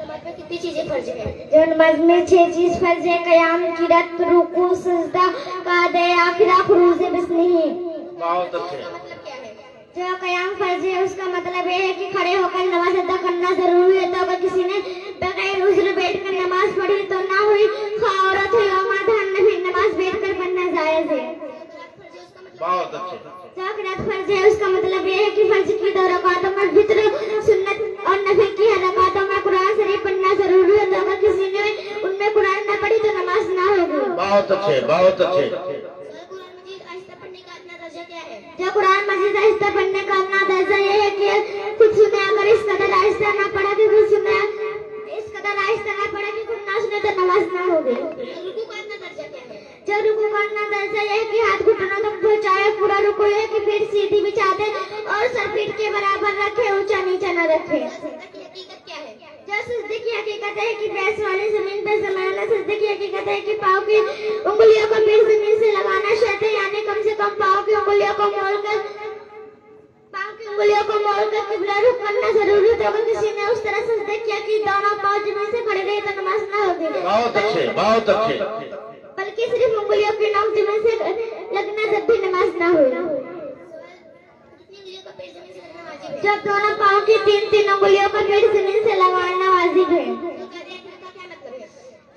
नमाज में कितनी चीजें फर्ज है? जो नमाज में 6 चीज फर्ज है, कयाम, किरात, रुकू, सजदा, कादे, आखिरा, खुरूज बिस्मिही। बहुत अच्छे। जो कयाम फर्ज है उसका मतलब ये है कि खड़े होकर नमाज अदा करना जरूरी है। तो अगर किसी ने बगैर उज़्र बैठकर नमाज पढ़ी तो ना हुई, औरत हुई और मर्द ने भी नमाज बैठकर पढ़ना जायज है। बहुत अच्छे। जो किरात फर्ज है उसका मतलब ये है कि फर्ज की 2 रकातों में वित्र, सुन्नत और नफिल की रकातों में कुरान शरीफ पढ़ना जरूरी है। तो अगर किसी ने उनमें कुरान न पढ़ी तो नमाज ना होगी। बहुत अच्छे, बहुत अच्छे। जो कुरान मजीद आहिस्ता पढ़ने का अपना दर्जा ये है कि कुछ सुने अगर इस कदर आहिस्ता ना पढ़ा कि कुछ सुने इस कदर आहिस्ता ना पढ़ा कि कुछ ना सुने तो नमाज ना होगी। रुकू का अपना दर्जा क्या है? जो रुकू का अपना दर्जा ये है कि हाथ घुटनों तक पहुंचाए, पूरा रुकू है कि पीठ सीधी बिछा दे और सर पीठ के बराबर रखे, ऊंचा नीचा न रखे। हकीकत क्या है? जो सजदे की हकीकत है कि पैर वाली जमीन पर जमाना। सजदे की हकीकत है कि पाँव की उंगलियों को पीठ जमीन से लगाना शर्त है, यानी कम से कम पाँव की उंगलियों को मोड़कर किबला रुख करना जरूरी है। तो अगर किसी ने उस तरह सजदे किया कि दोनों पाँव जमीन से खड़े रहे तो नमाज ना होगी। बहुत अच्छे, बहुत अच्छे। बल्कि सिर्फ उंगलियों की नोक जमीन से लगना जब भी नमाज ना हो। जब दोनों पाँव की 3-3 उंगलियों का पीठ जमीन से लगाना वाजिब है।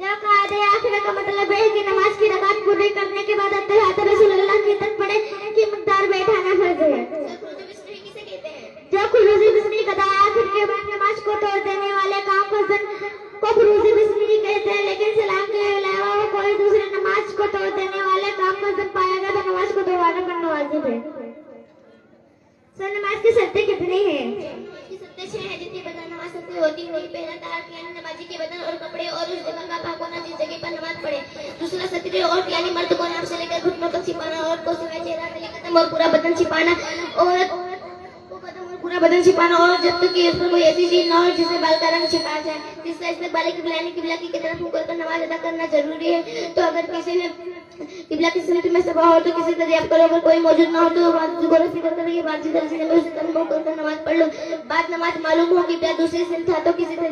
जो कायदे आखिर का मतलब है कि नमाज की रकात पूरी करने के बाद अत्तहियात रसूलुल्लाह की तक पढ़े कि मकदार बैठाना सर नमाज के शर्तें कितनी हैं? की शर्तें 6 हैं। जितनी बदन नमाज शर्तें होती है वही पहला तारक यानी नमाजी के बदन और कपड़े और उस जगह का पाक होना जिस जगह पर नमाज पढ़े। दूसरा सतीरे और यानी मर्द को नाक से लेकर घुटनों तक छिपाना, औरत को सिवाय चेहरा से लेकर कदम और पूरा बदन छिपाना, औरत को कदम और पूरा बदन छिपाना, और जब तक कि उस पर कोई ऐसी चीज न हो जिससे बाल का रंग छिपा जाए। तीसरा इस्तकबाल किबला की तरफ मुंह कर नमाज अदा करना जरूरी है। तो अगर किसी ने किबला की सिमत में सभा हो तो किसी तरह याद करो, अगर कोई मौजूद ना हो तो गौर फिक्र करके बात की तरह से नमाज पढ़ लो। बाद नमाज मालूम हो किबला दूसरी सिमत था तो किसी तरह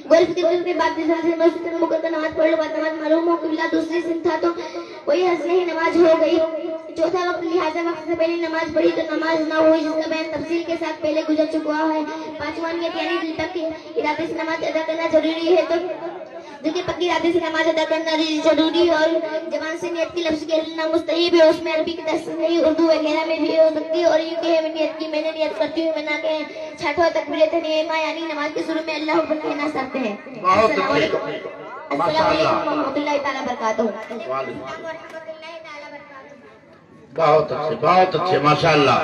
गौर फिक्र करके बाद नमाज पढ़ लो। बाद नमाज मालूम हो किबला दूसरी सिमत था तो कोई हर्ज नहीं, नमाज हो गई। चौथा वक्त लिहाजा वक्त से पहले नमाज पढ़ी तो नमाज ना हुई जिसका बयान तफसील के साथ पहले गुजर चुका है। पांचवा नियत यानी दिल तक इरादे से नमाज अदा करना जरूरी है। तो दिल के पक्की इरादे से नमाज अदा करना जरूरी है। और जबान से नियत की लफ्ज कहना मुस्तहिब है। उसमें अरबी की तस्नीह उर्दू वगैरह में भी हो सकती है। और ये कहे नियत की मैंने नियत करती हूँ, मैं ना कहे। छठवां तकबीरत तहरीमा यानी नमाज के शुरू में अल्लाह अकबर कहना सकते हैं। अस्सलाम वालेकुम रहमतुल्लाहि तआला बरकातहू। बहुत अच्छे माशाअल्लाह।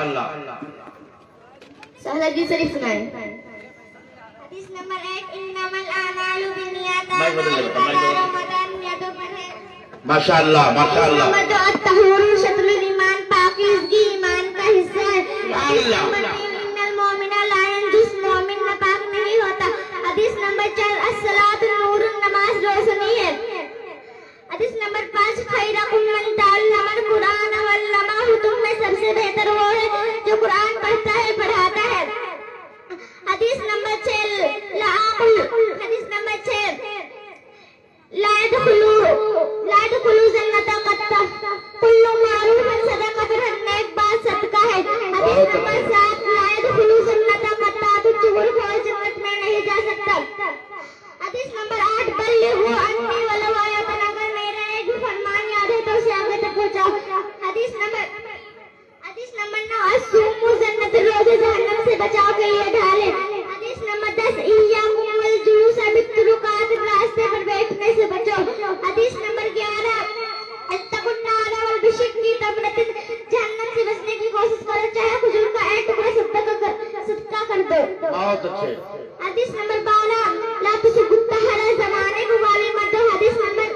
सहला जी शरीफ सुनाए। हदीस नंबर 1 इन्नमल आमालु बिन्नियात माशाअल्लाह माशाअल्लाह। नंबर 2 अत्तहूरु शत्रुल ईमान, पाकीज़गी ईमान का हिस्सा है। इन्नल मोमिना ला यंजुस, मोमिन नापाक नहीं होता। हदीस नंबर 4 अस्सलातु नूरुन, नमाज रोशनी है। हदीस नंबर 5 खैरुकुम मन तअल्लमल कुरान वल्लमहु, तुम में सबसे बेहतर वो है जो कुरान पढ़ता है पढ़ाता है। हदीस नंबर 6 हदीस नंबर 6 ला यदखुलु जन्नता कत्ता कुल्लु मारूफन सदक़तुन, नेक बात सदका है। हदीस नंबर 7 ला यदखुलु जन्नता कत्ता, तो चुगलखोर जन्नत में नहीं जा सकता। हदीस नंबर 8 बल्लिगु अन्नी वलो आयतन, अगर मेरा एक भी फरमान याद है तो उसे आगे तक पहुंचाओ। हदीस नंबर 9 अस्सूमु जन्नत, रोजे जहन्नम से बचाव के लिए ढाले। हदीस नंबर 10 इय्याकुम वल जुलूस बित्तुरुकात, रास्ते पर बैठने से बचो। हदीस नंबर 11 अत्तकुन नार वल बिशिक्की तमरत, जहन्नम से बचने की कोशिश करो चाहे खजूर का एक टुकड़ा सदका कर दो। बहुत अच्छे। हदीस नंबर 12 ला तुसुकुत्ता हर जमाने को गाली मत दो। हदीस नंबर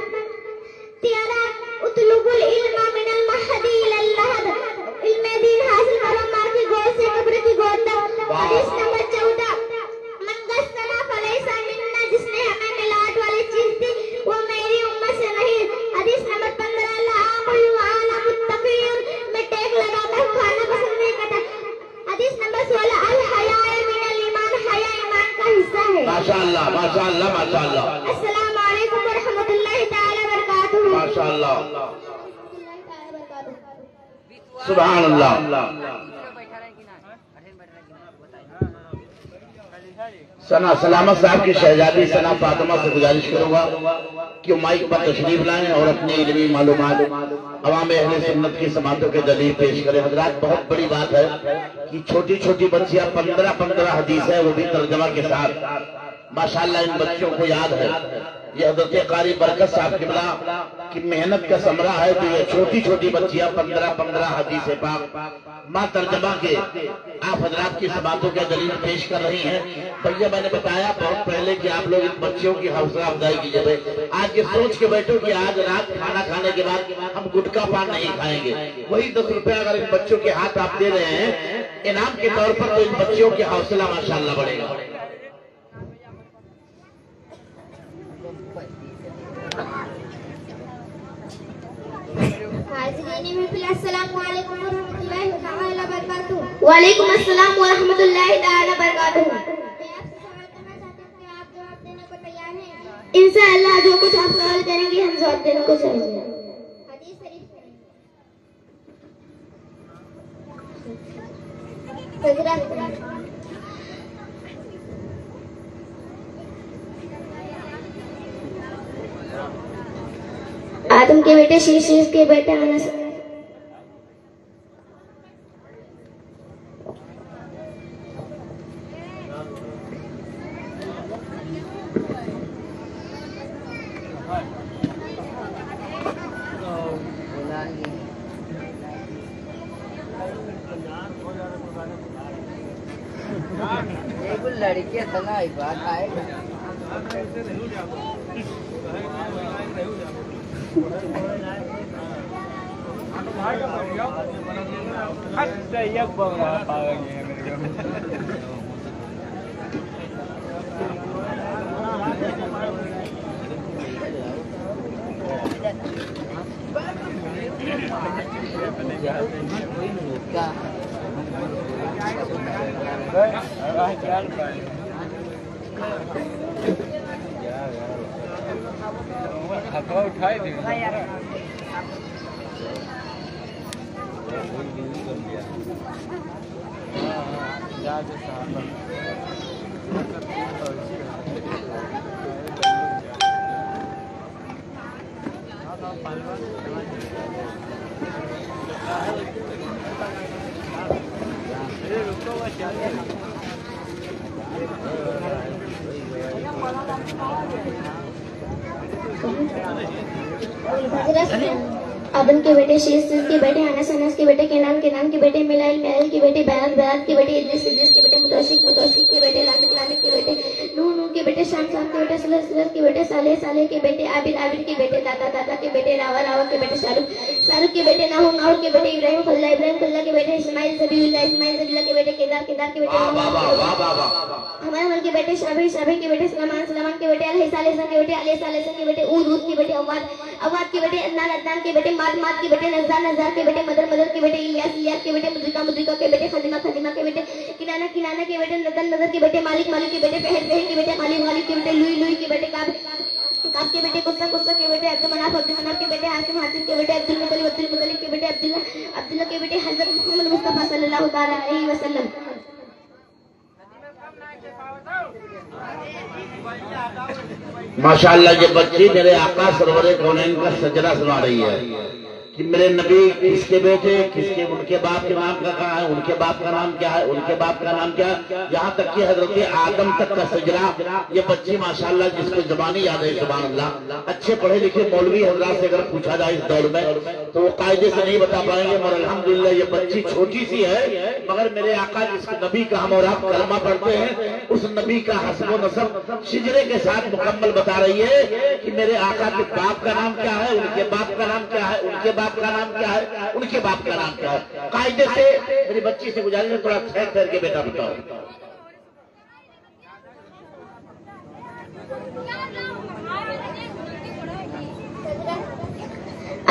13 उतलुबुल इल्मा मिनल महदी इलल लहद, इल्म दीन हासिल करो मार की गोद से कब्र की गोद तक। हदीस नंबर 14 मन गस्सना फलैसा मिन्ना, जिसने हमें मिलावट वाली चीज दी वो मेरी उम्मत से नहीं। हदीस नंबर 15 ला आकुल व अना मुत्तकीन, मैं टेक लगाता हूँ खाना पसंद नहीं करता। हदीस नंबर 16 अल हया मिनल ईमान, हया ईमान का हिस्सा है। माशाअल्लाह माशाअल्लाह माशाअल्लाह। अस्सलाम वालेकुम व रहमतुल्लाहि तआला बरकातहू। माशाअल्लाह सुभान अल्लाह। सना सलामत साहब की शहजादी सना फातिमा से गुजारिश करूंगा कि माइक पर तशरीफ लाएं और अपनी इल्मी मालूमात अवाम अहले सुन्नत की समातों के दलील पेश करें। हजरात बहुत बड़ी बात है कि छोटी छोटी बच्चियां 15 हदीस है वो भी तर्जमा के साथ। माशाअल्लाह इन बच्चों को याद है। ये हजरत कारी बरकत साहब किबला की मेहनत का समरा है। तो ये छोटी छोटी बच्चियां 15 हदीस पाक माँ तर्जमा के आप हजरात की बातों के दलील पेश कर रही हैं। भैया मैंने बताया बहुत पहले कि आप लोग इन बच्चियों की हौसला अफजाई कीजिए। आज ये सोच के बैठो कि आज रात खाना खाने के बाद हम गुटखा पान नहीं खाएंगे। वही 10 रुपया अगर इन बच्चों के हाथ आप दे रहे हैं इनाम के तौर पर, तो इन बच्चियों की हौसला माशाअल्लाह बढ़ेगा। वालेकुम अस्सलाम व रहमतुल्लाहि तआला बरकातहू। इंशाअल्लाह जो कुछ आप सवाल करेंगे हम जवाब देने को चाहिए। आदम के बेटे शीश के बेटे अनस। लड़की है ना एक बात आएगा उठाई दी आदम के बेटे शीश के बेटे अनस अनस के बेटे केनान केनान के बेटे मिलाइल मिलाइल के बेटे बैरात बैरात के बेटे इद्रिस इद्रिस के बेटे मुतौशिक मुतौशिक के बेटे लामिक लामिक के बेटे नूह नूह के बेटे शाम शाम के बेटे सलह सलह के बेटे सालेह सालेह के बेटे आबिद आबिद के बेटे दादा दादा के बेटे रावा रावा के बेटे शाहरुख शाहरुख के बेटे नाहूर नाहूर के बेटे इब्राहिम खल्ला के बेटे इस्माइल जबीउल्लाह के बेटे केदार केदार के बेटे हमारे मन के बेटे शाबी शाबी के बेटे सलमान सलमान के बेटे अलैसा अलैसा के बेटे अलैसा अलैसा के बेटे ऊद ऊद के बेटे अवाद अवाद के बेटे अदनान अदनान के बेटे माद माद के बेटे नज़ार नज़ार के बेटे मदर मदर के बेटे इलियास इलियास के बेटे मुद्रिका मुद्रिका के बेटे खदीमा खदीमा के बेटे किनाना किनाना के बेटे नदर नदर के बेटे मालिक मालिक के बेटे पहर पहर के बेटे खालिद खालिद के बेटे लुई लुई के बेटे काब काब के बेटे कुस्सा कुस्सा के बेटे अब्दुल मनाफ के बेटे हासिम हासिम के बेटे अब्दुल मुतलिब के बेटे अब्दुल्ला के बेटे हजरत मोहम्मद मुस्तफा सल्लल्लाहु ताला अलैहि वसल्लम। माशाअल्लाह ये बच्ची मेरे आका सरवरे कौनैन का सजदा सुना रही है कि मेरे नबी किसके बेटे किसके उनके बाप के नाम का कहा है, उनके बाप का नाम क्या है, उनके बाप का नाम क्या है, यहाँ तक कि हजरत आदम तक का सजदा। ये बच्ची माशाअल्लाह जिसको जबानी याद है सुभान अल्लाह। अच्छे पढ़े लिखे मौलवी हजरात से अगर पूछा जाए इस दौर में तो वो कायदे से नहीं बता पाएंगे, मगर अल्हम्दुलिल्लाह ये बच्ची छोटी सी है मगर मेरे आका जिस नबी का हम और आप कलमा पढ़ते हैं उस नबी का हस्ब नसब शिजरे के साथ मुकम्मल बता रही है कि मेरे आका के बाप का नाम क्या है, उनके बाप का नाम क्या है, उनके बाप का नाम क्या है, उनके बाप का नाम क्या है। कायदे से मेरी बच्ची से गुजारिश है थोड़ा ठहर ठहर के बेटा बताओ।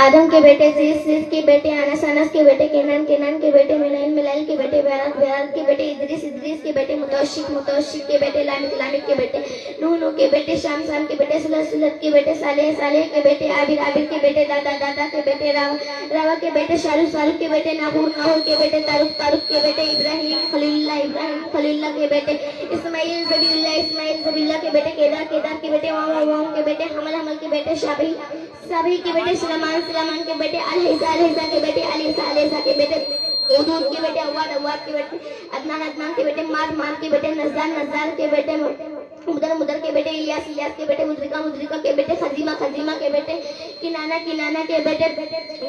आदम के बेटे सीस के बेटे अनस अनस के बेटे केनान केनान के बेटे मिलाइल मिलाइल के बेटे बैरात बैरात के बेटे इद्रिस इद्रिस के बेटे मुतौशिक मुतौशिक के बेटे लामिक लामिक के बेटे नूह नूह के बेटे शाम शाम के बेटे सलह सलह के बेटे सालेह सालेह के बेटे आबिद आबिद के बेटे दादा दादा के बेटे रावा रावा के बेटे शाहरुख शाहरुख के बेटे नाहूर नाहूर के बेटे तारुक तारुक के बेटे इब्राहिम खलीलुल्लाह के बेटे इस्माइल जबीउल्लाह के बेटे केदार केदार के बेटे वाम के बेटे हमल हमल के बेटे शाबी शाबी के बेटे सलमान के बेटे अलैसा के बेटे अलैसा के बेटे ऊद ऊद के बेटे अवाद के बेटे अदनान के बेटे माद के बेटे नज़ार के बेटे मुदर के बेटे इलियास के बेटे मुद्रिका के बेटे खदीमा के बेटे किनाना के बेटे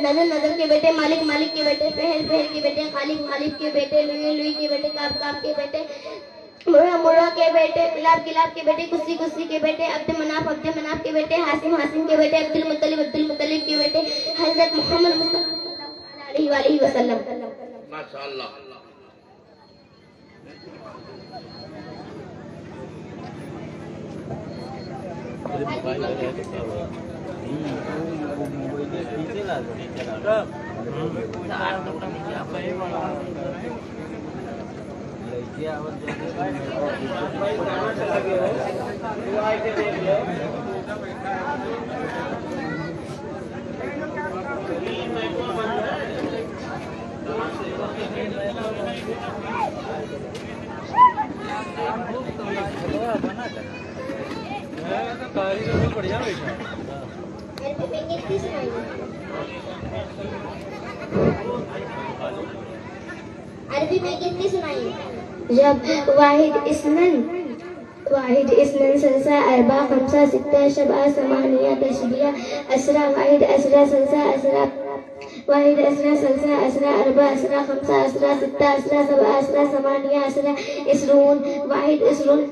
नजर के बेटे मालिक के बेटे पहर के बेटे खालिद के बेटे लुई के बेटे काब के बेटे मुर्रा के बेटे किलाब के बेटे कुस्सी के बेटे अब्दुल मनाफ के बेटे हासिम के बेटे अब्दुल मुतलिब के बेटे हजरत मोहम्मद मुस्तफा अलैहि वसल्लम। माशाअल्लाह। अरबी में कितनी सुनाई? जब वाहिद इसनन सलसा अरबा खमसा सित्ता शबा समानिया तशबिया असरा वाहिद असरा सलसा असरा वाहिद असरा सलसा असरा अरबा असरा खमसा असरा सित्ता असरा सबा असरा समानिया असरा इसरून वाहिद इसरून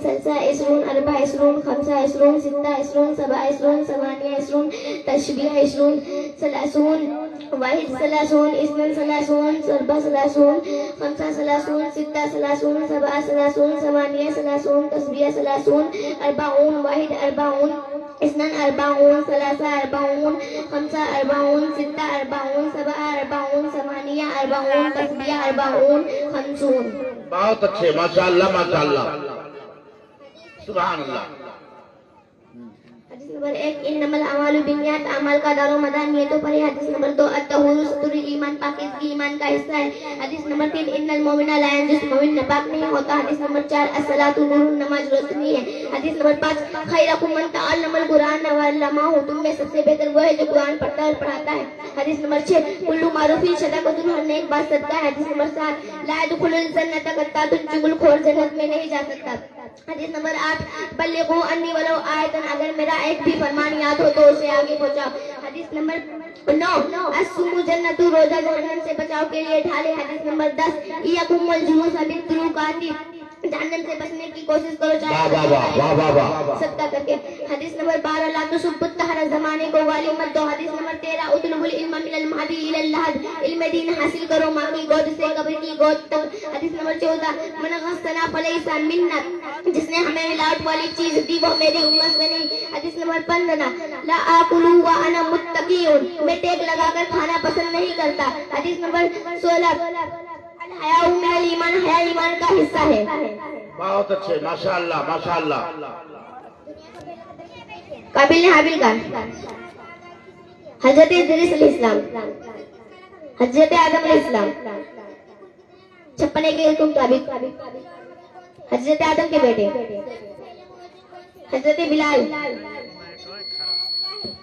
सलसा इसरून अरबा इसरून खमसा इसरून सित्ता इसरून सबा इसरून समानिया इसरून तशबीह इसरून सलासून वाहिद सलासून इसनन सलासून सरबा सलासून खमसा सलासून सित्ता सलासून सबा सलासून समानिया सलासून तशबीह सलासून अरबाऊन वाहिद अरबाऊन इसनन अरबाऊन सलासा अरबाऊन खमसा अरबाऊन सित्ता अरबाऊन सबा अरबाऊन समानिया अरबाऊन तशबीह अरबाऊन खमसून। बहुत अच्छे, माशाअल्लाह माशाअल्लाह, सुभान अल्लाह। हदीस नंबर 1 इन्नमल अमालु बिन्नियात, अमल का दारो मदार नियतों पर है। हदीस नंबर 2 अत्तहुरु सतुरुल ईमान, पाकीज़गी ईमान का हिस्सा है। हदीस नंबर 3 इन्नल मोमिना ला यंजुस, मोमिन नापाक नहीं होता। हदीस नंबर 4 अस्सलातु नूरुन, नमाज रोशनी है। हदीस नंबर 5 खैरुकुम मन तअल्लमल कुरान व अल्लमहु, तुम में सबसे बेहतर वो है जो कुरान पढ़ता है और पढ़ाता है। हदीस नंबर 6 कुल्लु मारूफिन सदाकतुन, हर नेक बात सदका है। हदीस नंबर 7 ला यदखुलुल जन्नता कत्तातुन, चुगलखोर जन्नत में नहीं जा सकता। हदीस नंबर 8 बल्लिगु अन्नी वलो आयतन, अगर मेरा एक भी फरमान याद हो तो उसे आगे पहुंचाओ। हदीस नंबर 9 अस्सुमु जन्नतु, रोजा जहन्नम से बचाव के लिए ढाले। हदीस नंबर 10 इयकुमुल जुलूस बित्तुरुकाति, जहन्नम से बचने की कोशिश करो चाहे सदका करके। हदीस नंबर 12 ला तुसुब्बुत तहरा, जमाने को गाली मत दो। हदीस नंबर 13 उतलुबुल इल्म मिनल महदी इलल लहद, इल्म दीन हासिल करो मां की गोद से कब्र की गोद तक। हदीस नंबर 14 मन गस्सना फलैसा मिन्ना, जिसने हमें मिलावट वाली चीज दी वो मेरी उम्मत में नहीं। हदीस नंबर 15 ला आकुलु व अना मुत्तकीउन, मैं टेक लगाकर खाना पसंद नहीं करता। हदीस नंबर 16 हयाउ मिनल ईमान, हया ईमान का हिस्सा है। बहुत अच्छे, माशाअल्लाह माशाअल्लाह। काबिल ने हाबिल का, हजरत इद्रीस अलैहिस्सलाम, हजरत आदम अलैहिस्सलाम, 56 के मुताबिक हजरत आदम के बेटे हजरत बिलाल,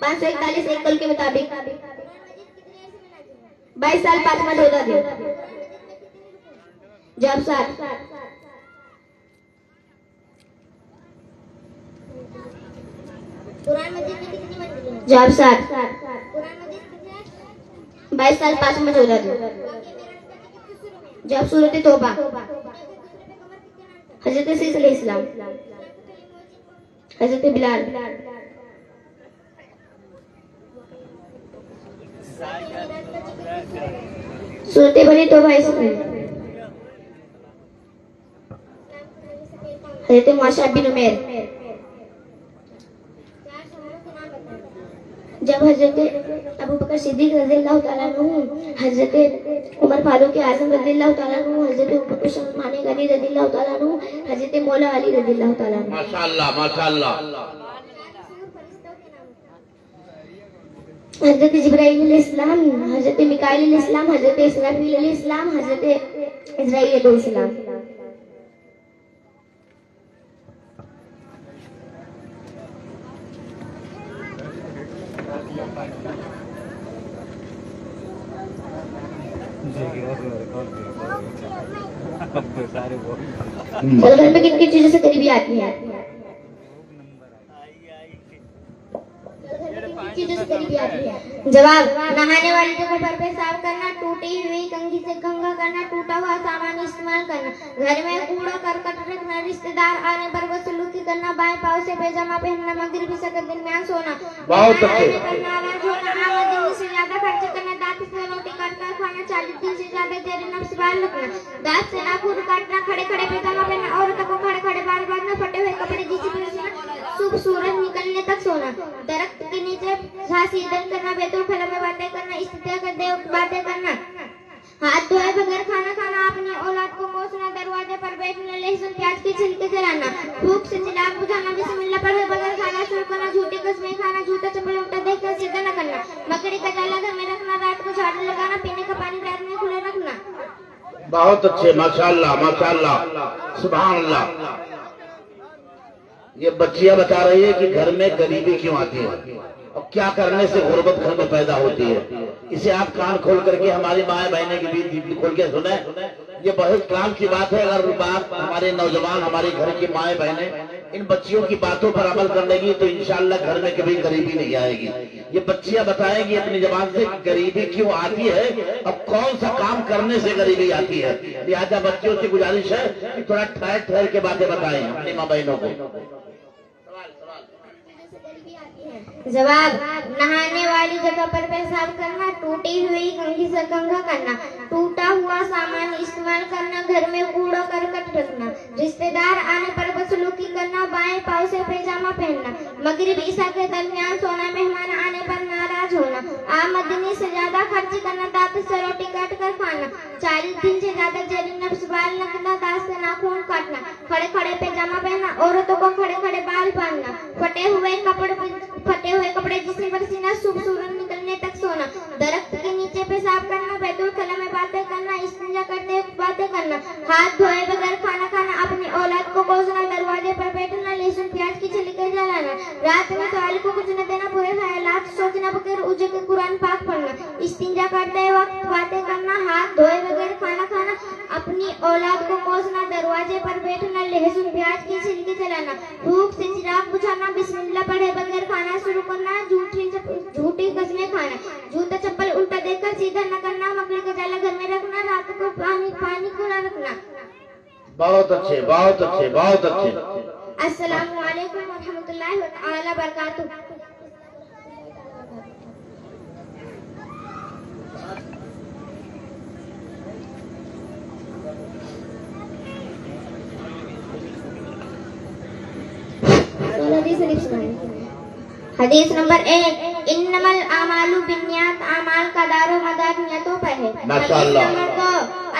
541 एक कल के मुताबिक 22 साल 5 माह 14 दिन। जब सात जब सात 22 साल 5 माह 14 दिन। जब सूरत तौबा हजरत सीस अलैहिस्सलाम, हजरत बिलाल, सूरत बनी तौबा हजरत मुआशा बिन उमैर। जब हजरत अबू बकर सिद्दीक रज़ियल्लाहु ताला अन्हु, हजरत उमर फारूक आज़म रज़ियल्लाहु ताला अन्हु, हजरत उस्मान गनी रज़ियल्लाहु ताला अन्हु, हजरत मौला अली रज़ियल्लाहु ताला अन्हु। माशाअल्लाह माशाअल्लाह। हजरत जिब्राइल अलैहिस्सलाम, हजरत मिकाईल अलैहिस्सलाम, हजरत इसराफील अलैहिस्सलाम, हजरत इस्राईल अलैहिस्सलाम। चलो घर में किन किन चीजों से करीबी आती है? जवाब नहाने वाली जगह पर पेशाब करना, टूटी हुई कंघी से कंघा करना, टूटा हुआ सामान इस्तेमाल करना, घर में कूड़ा करकट रखना, रिश्तेदार आने पर वसूलुकी करना, बाएं पाँव से पैजामा पहनना, मगरिब ईशा के दरमियान सोना, दिन से ज्यादा खर्च करना, दांत से रोटी काटकर खाना, 40 दिन से ज्यादा देर नफ्स बाल रखना, दांत से नाखून काटना, खड़े खड़े पैजामा पहनना, औरतों को खड़े खड़े बाल बांधना, फटे हुए कपड़े जिसमें सुबह सूरज निकलने तक सोना, दरख्त के नीचे झांसी दन करना, बेतुल फल में बातें करना, इस्तिया करते वक्त बातें करना, हाथ धोए बगैर खाना खाना, अपनी औलाद को कोसना, दरवाजे पर बैठना, लहसुन प्याज के छिलके जलाना, भूख से चिराग बुझाना, बिस्मिल्लाह पढ़े बगैर खाना शुरू करना, झूठी कस्में खाना, झूठा चप्पल उल्टा देखकर सीधा न करना, मकड़ी का जाला घर में रखना, रात को झाड़ू लगाना, पीने का पानी रात में खुला रखना। बहुत अच्छे, माशाअल्लाह माशाअल्लाह, सुभान अल्लाह। ये बच्चियां बता रही है कि घर में गरीबी क्यों आती है और क्या करने से गुर्बत घर में पैदा होती है। इसे आप कान खोल करके हमारी माए बहने के बीच खोल के सुने। ये बहुत काम की बात है। अगर बात हमारे नौजवान, हमारे घर की माए बहने इन बच्चियों की बातों पर अमल कर लेगी तो इंशाअल्लाह घर में कभी गरीबी नहीं आएगी। ये बच्चियां बताएंगी अपनी जबान से गरीबी क्यों आती है और कौन सा काम करने से गरीबी आती है। लिहाजा बच्चियों से गुजारिश है कि थोड़ा ठहर ठहर के बातें बताएं अपनी माँ बहनों को। जवाब, नहाने वाली जगह पर पेशाब करना, टूटी हुई कंघी से कंघा करना, टूटा हुआ सामान इस्तेमाल करना, घर में कूड़ा करकट रखना, रिश्तेदार आने पर बदसलूकी करना, बाएं पाँव से पैजामा पहनना, मगरिब ईशा के दरमियान सोना, मेहमान आने पर नाराज होना, आमदनी से ज्यादा खर्च करना, दांत से रोटी काट कर खाना, 40 दिन से ज्यादा जेल नफ्स बाल न करना, दांत से नाखून काटना, खड़े खड़े पैजामा पहनना, औरतों को खड़े खड़े बाल बांधना, फटे हुए कपड़े जिसमें पसीना शुभ सूरज निकलने तक सोना, दरख्त के नीचे पेशाब करना, बैतुल खला में बातें करना, इस्तिंजा करते हुए बातें करना, हाथ धोए बगैर खाना खाना, अपनी औलाद को कोसना, दरवाजे पर बैठना, लहसुन प्याज की छलिके जलाना, रात में सवाल को कुछ न देना, बुरे ख्यालात सोचना, बगैर उजे के कुरान पाक पढ़ना, इस्तिंजा करते वक्त बातें करना, हाथ धोए बगैर खाना खाना, अपनी औलाद को कोसना, दरवाजे पर बैठना, लहसुन प्याज की छिलके जलाना, भूख से चिराग बुझाना, बिस्मिल्लाह पढ़े बगैर खाना शुरू करना, झूठी कसमें खाना, जूता चप्पल उल्टा देखकर सीधा न करना, मकड़ी का जाला घर में रखना, रात को पानी खुला रखना। बहुत अच्छे, बहुत अच्छे, बहुत अच्छे। अस्सलामु अलैकुम व रहमतुल्लाहि व तआला बरकातुहू। हदीस नंबर 1, इन्नमल आमालु बिन्नियात, आमाल का दारो मदार नियतों पर है। माशाअल्लाह। हदीस नंबर 2,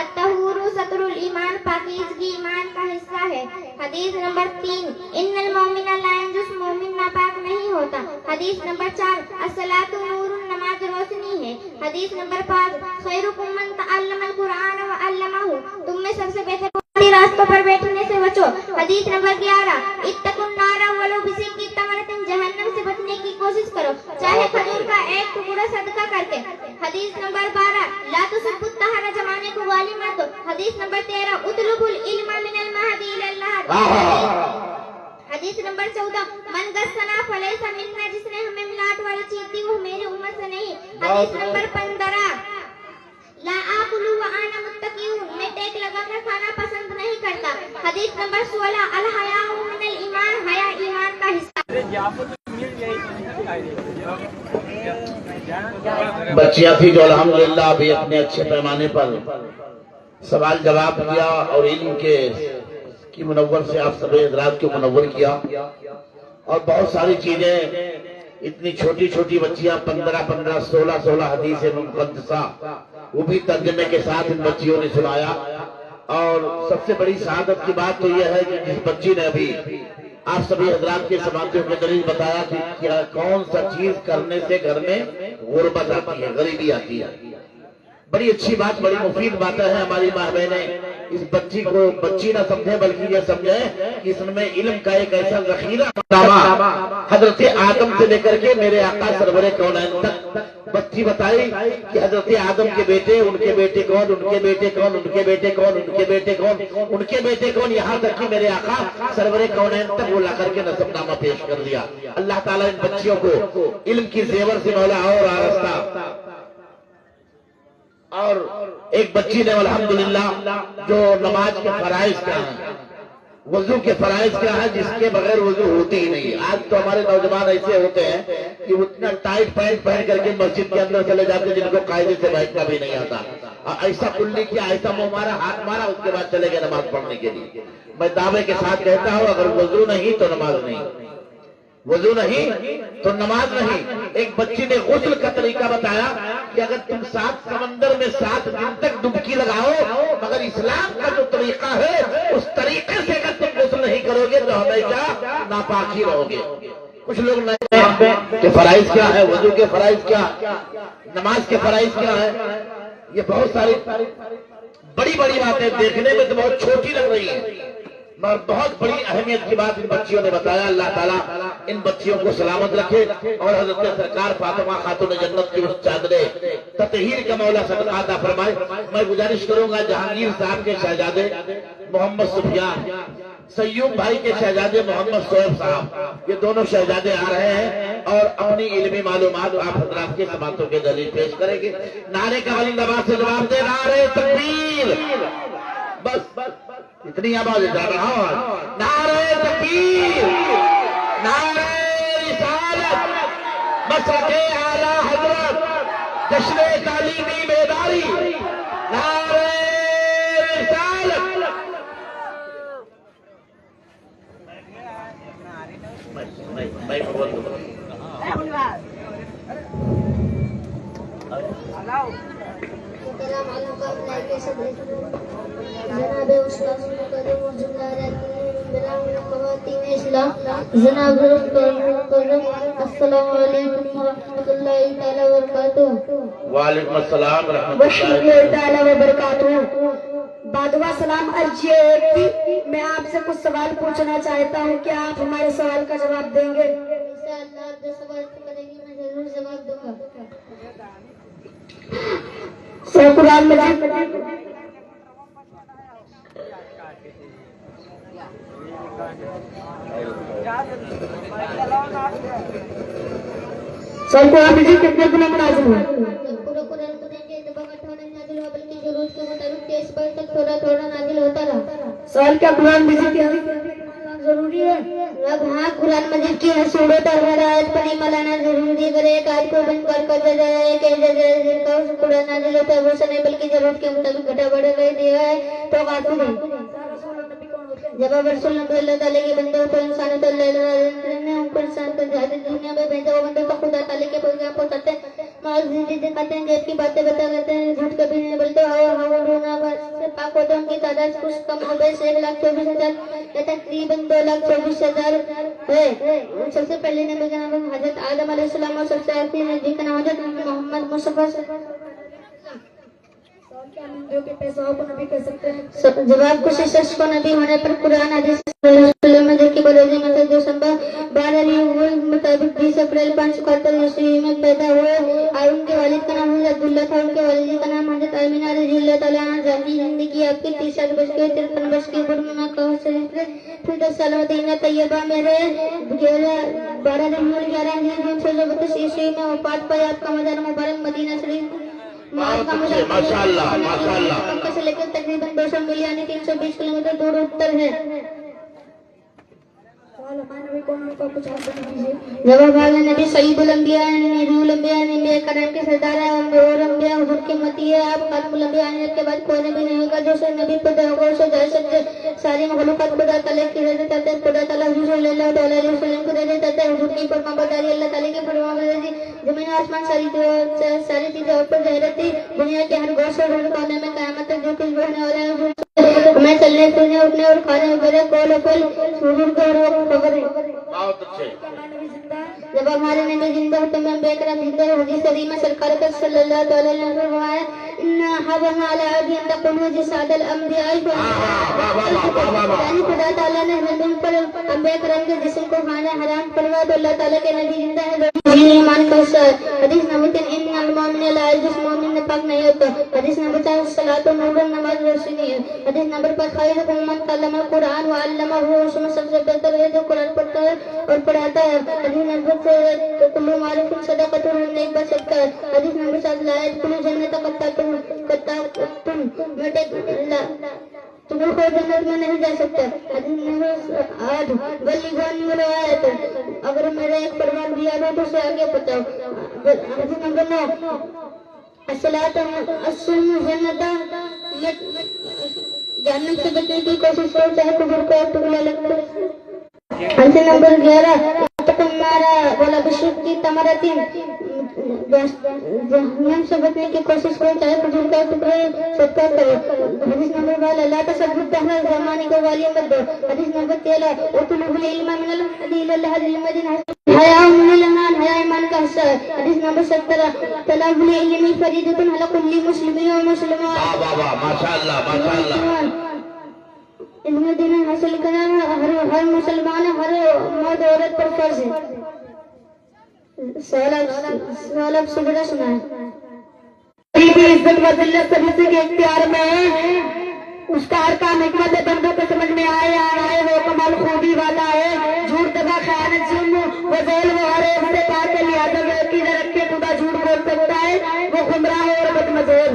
अत्तहूरु सतरुल ईमान, पाकीज़गी ईमान का हिस्सा है। हदीस नंबर 3, इन्नल मोमिना ला यंजुस, मोमिन नापाक नहीं होता। हदीस नंबर 4, अस्सलातु नूरुन, नमाज रोशनी है। हदीस नंबर 5, खैरुकुम मन तअल्लमल कुरान व अल्लमहु, तुम में सबसे बेहतर रास्तों पर बैठने से बचो। हदीस नंबर 11, इत्तकुन नारा वलो बिसिक्की तमरतिन, जहन्नम से बचने की कोशिश करो चाहे खजूर का एक टुकड़ा सदका करके। हदीस नंबर 12, ला तुसब्बुत तहरा, जमाने को गाली मत दो। हदीस नंबर 13, उतलुबुल इल्मा मिनल महदी इलल लहद। हदीस नंबर 14, मन गस्सना फलैसा मिन्ना, जिसने हमें मिलाट वाली चीज दी वो मेरी उम्मत से नहीं। हदीस नंबर 15, ला आकुलु व आना मुत्तकीउन, मैं टेक लगाकर खाना पसंद नहीं करता। हदीस नंबर 16, अल हयाउ मिनल ईमान, हया ईमान का हिस्सा। बच्चियां थी जो अल्हम्दुलिल्लाह अभी अपने अच्छे पैमाने पर सवाल जवाब किया और इल्म के की मुनव्वर से आप सभी हज़रात को मुनव्वर किया और बहुत सारी चीजें, इतनी छोटी छोटी बच्चियां 15-15, 16-16 हदीस मुक़द्दसा वो भी तर्जुमे के साथ इन बच्चियों ने सुनाया। और सबसे बड़ी सआदत की बात तो यह है कि जिस बच्ची ने अभी आप सभी हजरात के समातियों के दलील बताया कि क्या कौन सा चीज करने से घर में गुर्बत आती है, गरीबी आती है। बड़ी अच्छी बात, बड़ी मुफीद बातें हैं। हमारी माँ बहनें इस बच्ची को बच्ची ना समझे बल्कि ये समझे कि इसमें इल्म का एक ऐसा जखीरा हजरत आदम से लेकर के मेरे आका सरवरे कौनैन तक बच्ची बताई कि हजरत आदम के बेटे, उनके बेटे कौन, उनके बेटे कौन, उनके बेटे कौन, उनके बेटे कौन, उनके बेटे कौन, यहाँ तक कि मेरे आका सरवरे कौनैन तक वो ला करके नसबनामा पेश कर दिया। अल्लाह ताला इन बच्चियों को इल्म की जेवर से मौला और आरस्ता। और एक बच्ची ने अल्हम्दुलिल्लाह जो नमाज के फराइज क्या है, वजू के फराइज क्या है, जिसके बगैर वजू होती ही नहीं। आज तो हमारे नौजवान ऐसे होते हैं कि उतना टाइट पैंट पहन करके मस्जिद के अंदर चले जाते हैं जिनको कायदे से बैठना भी नहीं आता। ऐसा कुल्ली किया, ऐसा मुंह मारा, हाथ मारा, उसके बाद चले गए नमाज पढ़ने के लिए। मैं दावे के साथ कहता हूँ अगर वजू नहीं तो नमाज नहीं, वजू नहीं तो नमाज नहीं। एक बच्ची ने गुस्ल का तरीका बताया कि अगर तुम 7 समंदर में 7 दिन तक डुबकी लगाओ, मगर इस्लाम का जो तरीका है उस तरीके से अगर तुम गुस्ल नहीं करोगे तो हमेशा नापाक ही रहोगे। कुछ लोग नहीं के फराइज क्या है, वजू के फराइज क्या, नमाज के फराइज क्या है, ये बहुत सारी बड़ी बड़ी बातें देखने में तो बहुत छोटी लग रही है मगर बहुत बड़ी अहमियत की बात इन बच्चियों ने बताया। अल्लाह ताला इन बच्चियों को सलामत रखे और हजरत सरकार फातिमा खातून जन्नत की उस चादरे ततहीर का मौला सदका अता फरमाए। मैं गुजारिश करूंगा जहांगीर साहब के शहजादे मोहम्मद सुफियान सय्यूब भाई के शहजादे मोहम्मद सोएब साहब, ये दोनों शहजादे आ रहे हैं और अपनी इल्मी मालूमात आप हजरात के समातों के दलील पेश करेंगे। नारे का बुलंदाबाद से जवाब दे, नारे तकबीर, बस इतनी आवाज जा रहा है, नारे तकबीर, नारे रिसालत, मसलके आला हजरत, जश्न तालीमी बेदारी, नारे रिसालत। मैं बोल दूंगा। वालेकुम अस्सलाम रहमतुल्लाहि व बरकातुहू। बादवा सलाम अर्जी मैं आपसे कुछ सवाल पूछना चाहता हूँ, क्या आप हमारे सवाल का जवाब देंगे? इंशाअल्लाह आप जो सवाल करेंगे मैं जरूर जवाब दूंगा। कुरान मजीद कितने गुना नाज़िल हुआ? पूरा कुरान के इत्तेफाक 18 नाज़िल हुआ, बल्कि ज़रूरत के मुताबिक 23 बार तक थोड़ा थोड़ा नाज़िल होता रहा। सवाल क्या कुरान मजीद जरूरी है? अब हाँ, कुरान मजीद की हर सूरत और हर आयत पर ईमान लाना जरूरी है। अगर एक आयत को बंद कर दिया जाए कि जिनका कुरान नाज़िल होता है वो नहीं, बल्कि जरूरत के मुताबिक घटा बढ़ा दिया है तो काफिर है। जब अब रसूल नबी अल्लाह ताला के बंदे को इंसान तो ने ऊपर इंसान को दुनिया में भेजा, वो बंदे को खुदा ताला के पैगाम पहुंचाते हैं, मौजूद दिखाते हैं, गैब की बातें बता करते हैं, झूठ कभी नहीं बोलते और रोना से पाक होते हैं। उनकी तादाद कुछ कम हो गई 1,24,000 या तकरीबन 2,24,000 है। सबसे पहले नबी का नाम हजरत आदम अलैहिस्सलाम और सबसे आखिरी नबी का नाम हजरत मोहम्मद मुस्तफा। के पैसा को नबी कह सकते हैं? जवाब कुछ शख्स को नबी होने पर कुरान हदीस की बरोजी में जो संभव 12 मुताबिक 20 अप्रैल 571 ईस्वी में पैदा हुए और उनके वालिद का नाम हजरत अब्दुल्ला था। उनके वालिद का नाम हजरत आमिना रज़ियल्लाहु ताला अन्हा। जानी जिंदगी आपकी 30 वर्ष के 53 वर्ष की उम्र में कहा से फिर 10 साल मदीना तैयबा में रहे। 12 नवंबर 11 ईस्वी में वफात पाई। आपका मजार मुबारक मदीना शरीफ माशाअल्लाह माशाअल्लाह मक्का से लेकर तकरीबन 200 मील यानी 320 किलोमीटर दूर उत्तर है। जवाब नबी सईदुल अंबिया नबीउल अंबिया नबी करम के सरदार है और अंबिया हुजूर की उम्मती है। आप खातमुल अंबिया आने के बाद कोई नबी नहीं होगा जो से नबी पैदा होगा। उसे जैसे सारी मखलूकात खुदा ताला की रज़ा चाहते हैं, खुदा ताला हुजूर सल्लल्लाहु अलैहि वसल्लम को रज़ा चाहते हैं। हुजूर की फरमाबरदारी अल्लाह ताला की फरमाबरदारी जमीन आसमान सारी चीजें ऊपर जाहिर थी। दुनिया के हर गौर से कोने में क़यामत तक जो कुछ बढ़ने वाला है हमें चलने फिरने उठने और खाने वगैरह कौल फल हुजूर को खबर है। बहुत अच्छे। जब हमारे नबी जिंदा होते हैं बेकराम जिंदा हदीस शरीफ में सरकार का सल्लल्लाहु अलैहि वसल्लम है इन्ना हबना अला अबी तकुलु जिसादल अंबिया यानी खुदा ताला ने नबी पर अंबिया करम के जिस्म को खाना हराम फरमाया तो अल्लाह ताला के नबी जिंदा है ईमान का हदीस नंबर 3 इन्नल मुमिन ला यजस मुमिन पाक नहीं होता। हदीस नंबर 4 सलातो नूर नमाज रोशनी है। हदीस नंबर 5 खैरुकुम मन तअल्लमा कुरान व अल्लमहु उसमें सबसे बेहतर है जो कुरान पढ़ता है और पढ़ाता है। हदीस नंबर 6 कुल्लु मारिफुन सदक़तुन नेक बन सकता है। हदीस नंबर 7 लायत कुल्लु जन्नत कत्ता मटे तुम को जन्नत में नहीं जा सकता। हदीस नंबर 8 बलिगान रिवायत अगर मेरा एक परवान दिया हो तो उसे आगे बताओ। हदीस नंबर 9 अस्सलात अस्सुम जन्नता जन्नत से बचने की कोशिश करो चाहे कुफर को टुकड़ा लगता है। हदीस नंबर 11 तुम्हारा बोला बिशुक की तमरतिन जहन्नम से बचने की कोशिश करो चाहे कुफर का टुकड़ा सदका करो। हदीस नंबर 12 ला तसद्दुक तहरा जमाने को वाली मत दो। हदीस नंबर 13 उतलुबुल इल्मा मिनल हदी इला हदी मदीना हया मिनल ईमान हया ईमान का हिस्सा है। हदीस नंबर 17 तलबुल इल्मी फरीदतुन अला कुल्ली मुस्लिमीन व मुस्लिमात। वाह वाह माशाअल्लाह माशाअल्लाह। इल्म दीन हासिल करना हर मुसलमान हर मर्द औरत पर फर्ज है। सवाल सुबह सुना है। इज्जत व जिल्लत सभी के इख्तियार में है। उसका हर काम हिकमत बंदों को समझ में आए वो कमाल खूबी वाला है। झूठ दगा खयानत जुल्म वो ज़ोल वो हर एक से पार के लिहाजा की रख के खुदा झूठ बोल सकता है, वो गुमराह और बदमज़ोर।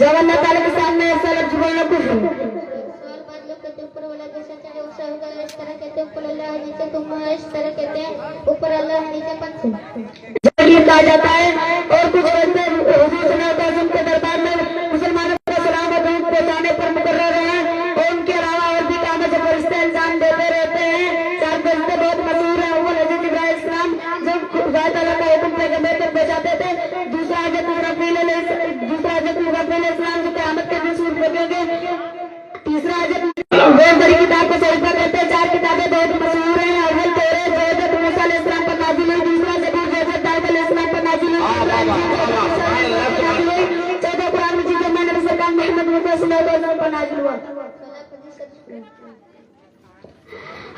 जब अल्लाह ताला के सामने ऐसा लफ्ज़ बोलना कुफ्र। ऊपर वाला जैसा चाहे उसे होगा, इस तरह कहते हैं ऊपर अल्लाह नीचे तुम, इस तरह कहते हैं ऊपर अल्लाह नीचे पंच कहा जाता है। और कुछ ऐसे हुजूर सल्लल्लाहु अलैहि वसल्लम के दरबार में मुसलमानों को सलाम और दूध पहुंचाने पर मुकर्रर हैं, और उनके अलावा और भी कामों से फरिश्ते इंसान देते रहते हैं। 4 फरिश्ते बहुत मशहूर है। अव्वल हज़रत इब्राहीम इस्लाम जब खुदा ताला का हुक्म पैगंबर तक पहुंचाते थे। दूसरा हज़रत मुगफ्फिल इस्लाम जो क़यामत के दिन सूरज लगेंगे। तीसरा हज़रत बहुत बड़ी किताब को सहीफा कहते हैं। 4 किताबें बहुत मशहूर हैं। अव्वल तौरात जो हज़रत मूसा अलैहिस्सलाम पर नाज़िल हुई, दूसरा ज़बूर जो हज़रत दाऊद अलैहिस्सलाम पर नाज़िल हुई, चौथा कुरान मजीद जो मैंने सरकार मोहम्मद मुस्तफा सल्लल्लाहु अलैहि वसल्लम पर नाज़िल हुआ।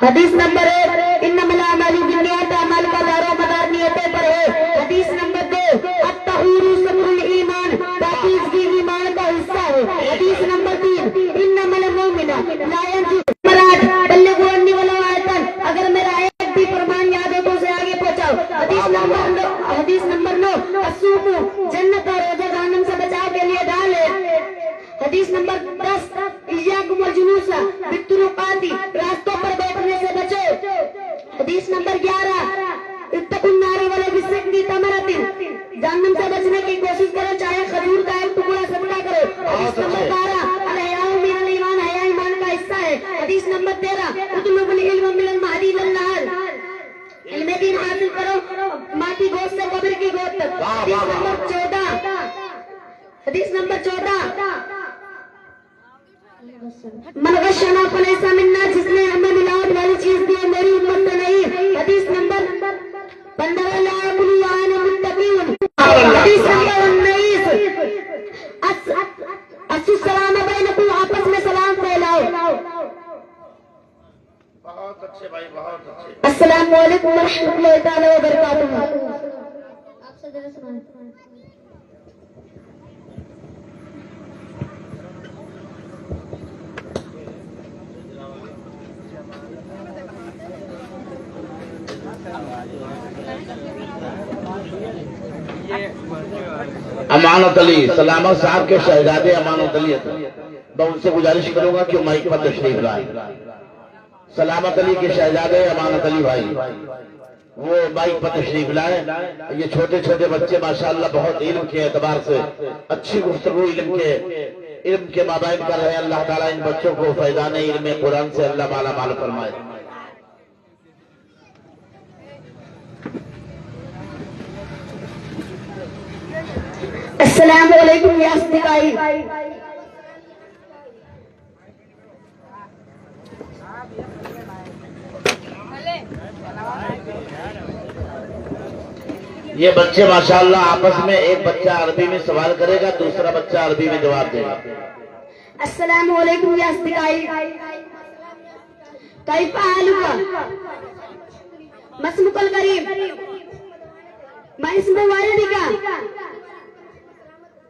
हदीस नंबर 1 इन्नमल अमालु बिन्नियात, अमाल का दारो मदार नियतों पर है। हदीस नंबर 2 अत्तहूरु सत्रुल ईमान, पाकीज़गी ईमान का हिस्सा है। हदीस नंबर 3 इन्नमल मुमिना ला यंजु मराठ बल्लिगु अन्नी वलो आयतन, अगर मेरा एक भी फरमान याद हो तो उसे आगे पहुंचाओ। हदीस नंबर 9 अस्सूमु जन्नत और रोजा जहन्नम से बचाव के लिए ढाल है। हदीस नंबर 10 इय्याकुम वल जुलूसा बित्तुरुकाती, रास्तों पर बैठने से बचो। हदीस नंबर 11 इत्तकुन नारी वलो बिसिक्की तमरतिन, जहन्नम से बचने की कोशिश करो चाहे खजूर का एक टुकड़ा सदका करो। हदीस नंबर 12 अल हयाउ मिनल ईमान, हया ईमान का हिस्सा है। हदीस नंबर 13 उतलुबुल इल्म मिनल महदी इलल लहद, इल्म दीन हासिल करो माँ की गोद से कब्र की गोद तक। हदीस नंबर 14 मन गश्शना फलैसा मिन्ना, जिसने हमें मिलावट वाली चीज दी है मेरी उम्मत से नहीं। हदीस नंबर 15 ला यकुलु आना मुत्तकीन। हदीस नंबर 19 अस्सलाम बैनकुम, आपस में सलाम फैलाओ। बहुत अच्छे भाई, बहुत अच्छे। अस्सलाम वालेकुम व रहमतुल्लाहि तआला व बरकातुहू। आपसे जरा सुनाएं। अमानत अली सलामत साहब के शहजादे अमानत अली, मैं उनसे गुजारिश करूंगा कि माइक पर तशरीफ लाएं। सलामत अली के शहजादे अमानत अली भाई वो माइक पर तशरीफ लाएं। ये छोटे छोटे बच्चे माशाअल्लाह बहुत इल्म के एतबार से अच्छी गुफ्तगू इल्म के माबाइन कर रहे हैं। अल्लाह ताला इन बच्चों को फैज़ान इल्म कुरान से अल्लाह माला माल फरमाए। अस्सलाम वालेकुम या अस्दिकाई। ये बच्चे माशाअल्लाह आपस में एक बच्चा अरबी में सवाल करेगा, दूसरा बच्चा अरबी में जवाब देगा। अस्सलाम वालेकुम या अस्दिकाई। कैफा हालुका मस्मुकल करीम मैं इसमें वालिदिका।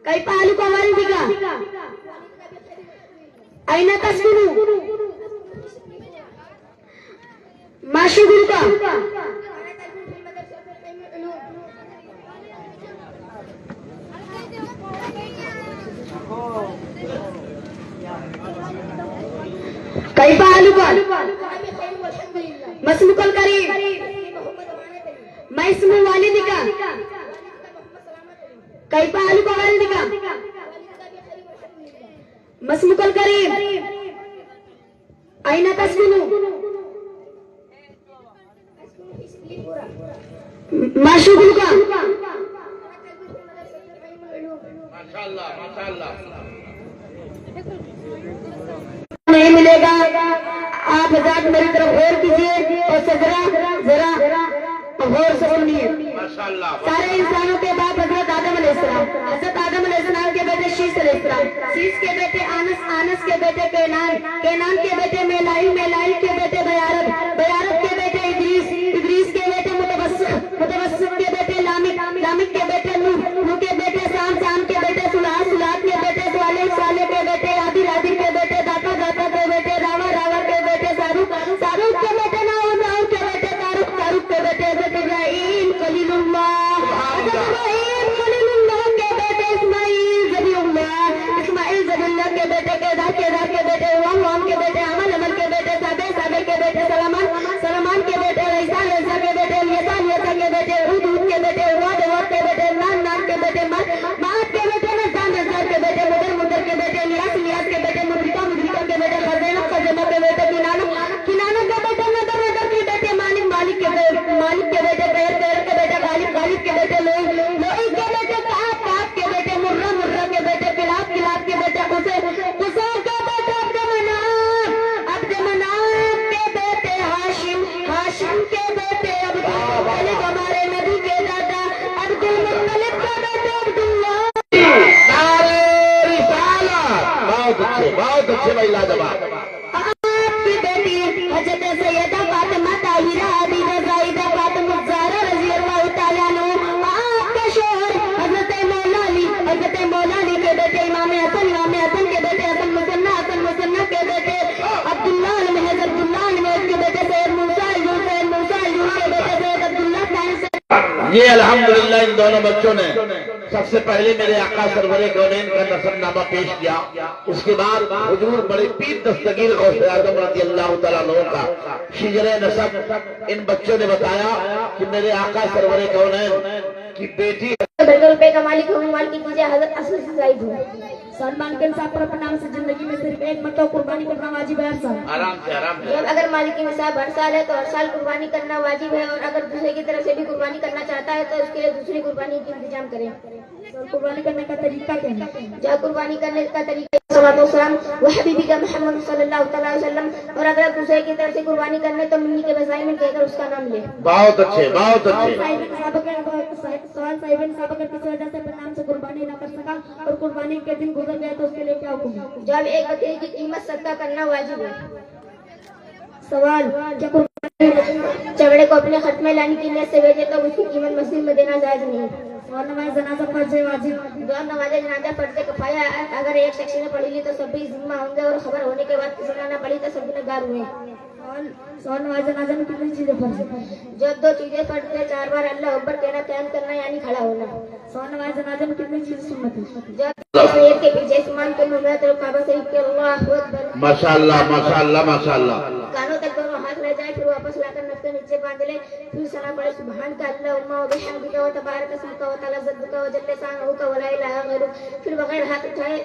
कैफा हालुका वालिदिका ऐना तस्कुनु माशुगुरुका। कैफा हालुका मस्मुकल करीम मैं इसमें वालिदिका। कैफा हालुका वालिदिका मस्मुकल करीम ऐना तस्कुनु माशुगुरुका। माशाअल्लाह माशाअल्लाह। नहीं मिलेगा। आप हज़रात मेरी तरफ गौर कीजिए और जरा गौर से सुनिए। सारे इंसानों के बाप हजरत आदम अलैहिस्सलाम, हजरत आदम अलैहिस्सलाम के बेटे शीश अलैहिस्सलाम, शीश के बेटे आनस, आनस के बेटे केनान, केनान के बेटे मेलाई, मेलाई के बेटे बयारत, बयारत के बेटे इद्रीस, इद्रीस के बेटे मुतवस्सित, मुतवस्सित के बेटे लामिक, लामिक के बेटे नूह, नूह के बेटे शाम, शाम के बेटे सुलाह, सुलाह के बेटे बहुत अच्छे भाई लाजवाब। आपकी बेटी हजरत सैयदा फातिमा ताहिरा हबीबा ज़ाहिदा फातिमा ज़हरा रज़ी अल्लाह तआला अन्हा, आपका शोहर हजरत मौला अली के बेटे इमाम हसन के बेटे हसन मुसन्ना के बेटे अब्दुल्ला महज अब्दुल्ला के बेटे सैयद मूसा के बेटे सैयद अब्दुल्ला खान। ये अल्हम्दुलिल्लाह इन दोनों बच्चों ने सबसे पहले मेरे आका सरवरे कौनैन का नसबनामा पेश किया। उसके बाद हुजूर बड़े पीर दस्तगीर गौसे आज़म रज़ी अल्लाह तआला अन्हु का शिजरे नसब इन बच्चों ने बताया कि मेरे आका सरवरे कौनैन की बेटी रुपए का मालिक हूँ, माल की कीजिए हजरत असद जाहिद हूँ। सलमान खान साहब पर अपने नाम से जिंदगी में सिर्फ एक मरतबा कुर्बानी करना वाजिब है। आराम से जब अगर मालिक की निसाब हर साल है तो हर साल कुर्बानी करना वाजिब है, और अगर दूसरे की तरफ से भी कुर्बानी करना चाहता है तो उसके लिए दूसरी कुर्बानी का इंतजाम करें। कुर्बानी करने का तरीका क्या है? जब कुर्बानी करने का तरीका वह हबीबी का मोहम्मद सल्लल्लाहु अलैहि वसल्लम, और अगर दूसरे की तरफ से कुर्बानी करने तो मिन्नी के बजाय में कहकर उसका नाम ले। बहुत अच्छे बहुत अच्छे। सवाल साहिबन साहब अगर किसी वजह से अपने नाम से कुर्बानी न कर सका और कुर्बानी के दिन गुजर गया तो उसके लिए क्या हुक्म है? जब एक बकरी की कीमत सदका करना वाजिब है। सवाल, क्या कुर्बानी चमड़े को अपने खत में लाने की नीयत से भेजे तो उसकी कीमत मस्जिद में देना जायज नहीं। और नमाज जनाजा फर्ज वाजिब, जो नमाज जनाजा फर्ज किफाया अगर एक शख्स ने पढ़ी ली तो सभी जिम्मा होंगे, और खबर होने के बाद किसी ने न पढ़ी तो सब गुनहगार हुए। और नमाज जनाजा में कितनी चीजें फर्ज है? जो दो चीजें फर्ज है, 4 बार अल्लाह अकबर कहना, क़याम करना यानी खड़ा होना। और नमाज जनाजा में कितनी चीजें सुन्नत है? जो सैयद के पीछे इस्मान को मुहम्मद और काबा शरीफ के अल्लाहु अकबर माशाअल्लाह माशाअल्लाह माशाअल्लाह। कानों तक दोनों हाथ ले जाए, फिर वापस लाकर नफ के नीचे बांध ले, फिर सना पड़े सुभान का अल्लाहुम्मा व बिहम्दिका व तबारक अस्मुका व तआला जद्दुका व जल्ल शानुका व ला इलाहा गैरुक। फिर बगैर हाथ उठाए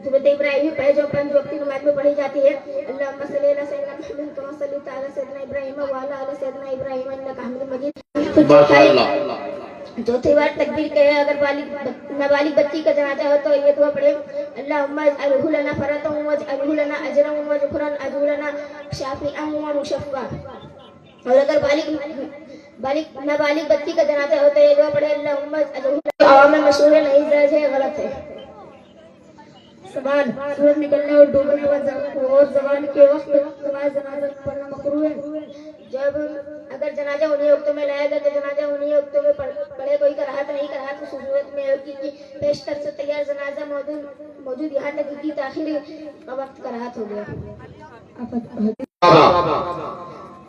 तुम इब्राहिम पढ़े जो 5 वक्त की नमाज में पढ़ी जाती है। अल्लाहुम्मा सल्ली अला सय्यिदना मुहम्मद कमा सल्लैता अला सय्यिदना इब्राहिम व अला आलि सय्यिदना इब्राहिम इन्नका हमीदुम मजीद। माशाअल्लाह। चौथी बार तकबीर कहे। अगर नाबालिग बच्ची का जनाजा हो तो ये दुआ पढ़े, अल्लाहुम्मा अजअलहु लना फरतन वजअलहु लना अजरन व जुखरन अजअलहु लना शाफिअन व मुशफ़्फ़ा। और अगर नाबालिग बच्ची का जनाजा हो तो ये दुआ पढ़े, अल्लाहुम्मा अजअलहु आवाम में मशहूर है, नहीं जायज है, गलत है। सवाल, सूरज निकलने और डूबने और जवान के वक्त नमाज जनाजा पढ़ना मकरूह है? जब अगर जनाजा उन्हीं वक्तों में लाया गया तो जनाजा उन्हीं वक्तों में पढ़े, कोई कराहत नहीं। कराहत उस सूरत में होगी कि पेशतर से तैयार जनाजा मौजूद यहाँ तक की ताखिर का वक्त कराहत हो गया।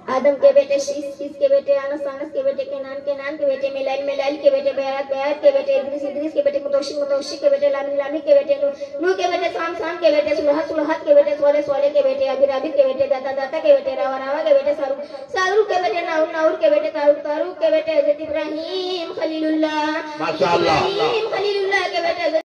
आदम के बेटे शीश के बेटे अनस के बेटे केनान के बेटे मिलाइल के बेटे बेहत के बेटे इद्रीस के बेटे मुतौशी के बेटे लामी के बेटे नूह के बेटे साम के बेटे सुलहत के बेटे सोले के बेटे अबिर के बेटे दाता के बेटे रावा के बेटे सारूक के बेटे नाउर के बेटे तारूक के बेटे हजरत इब्राहिम खलीलुल्लाह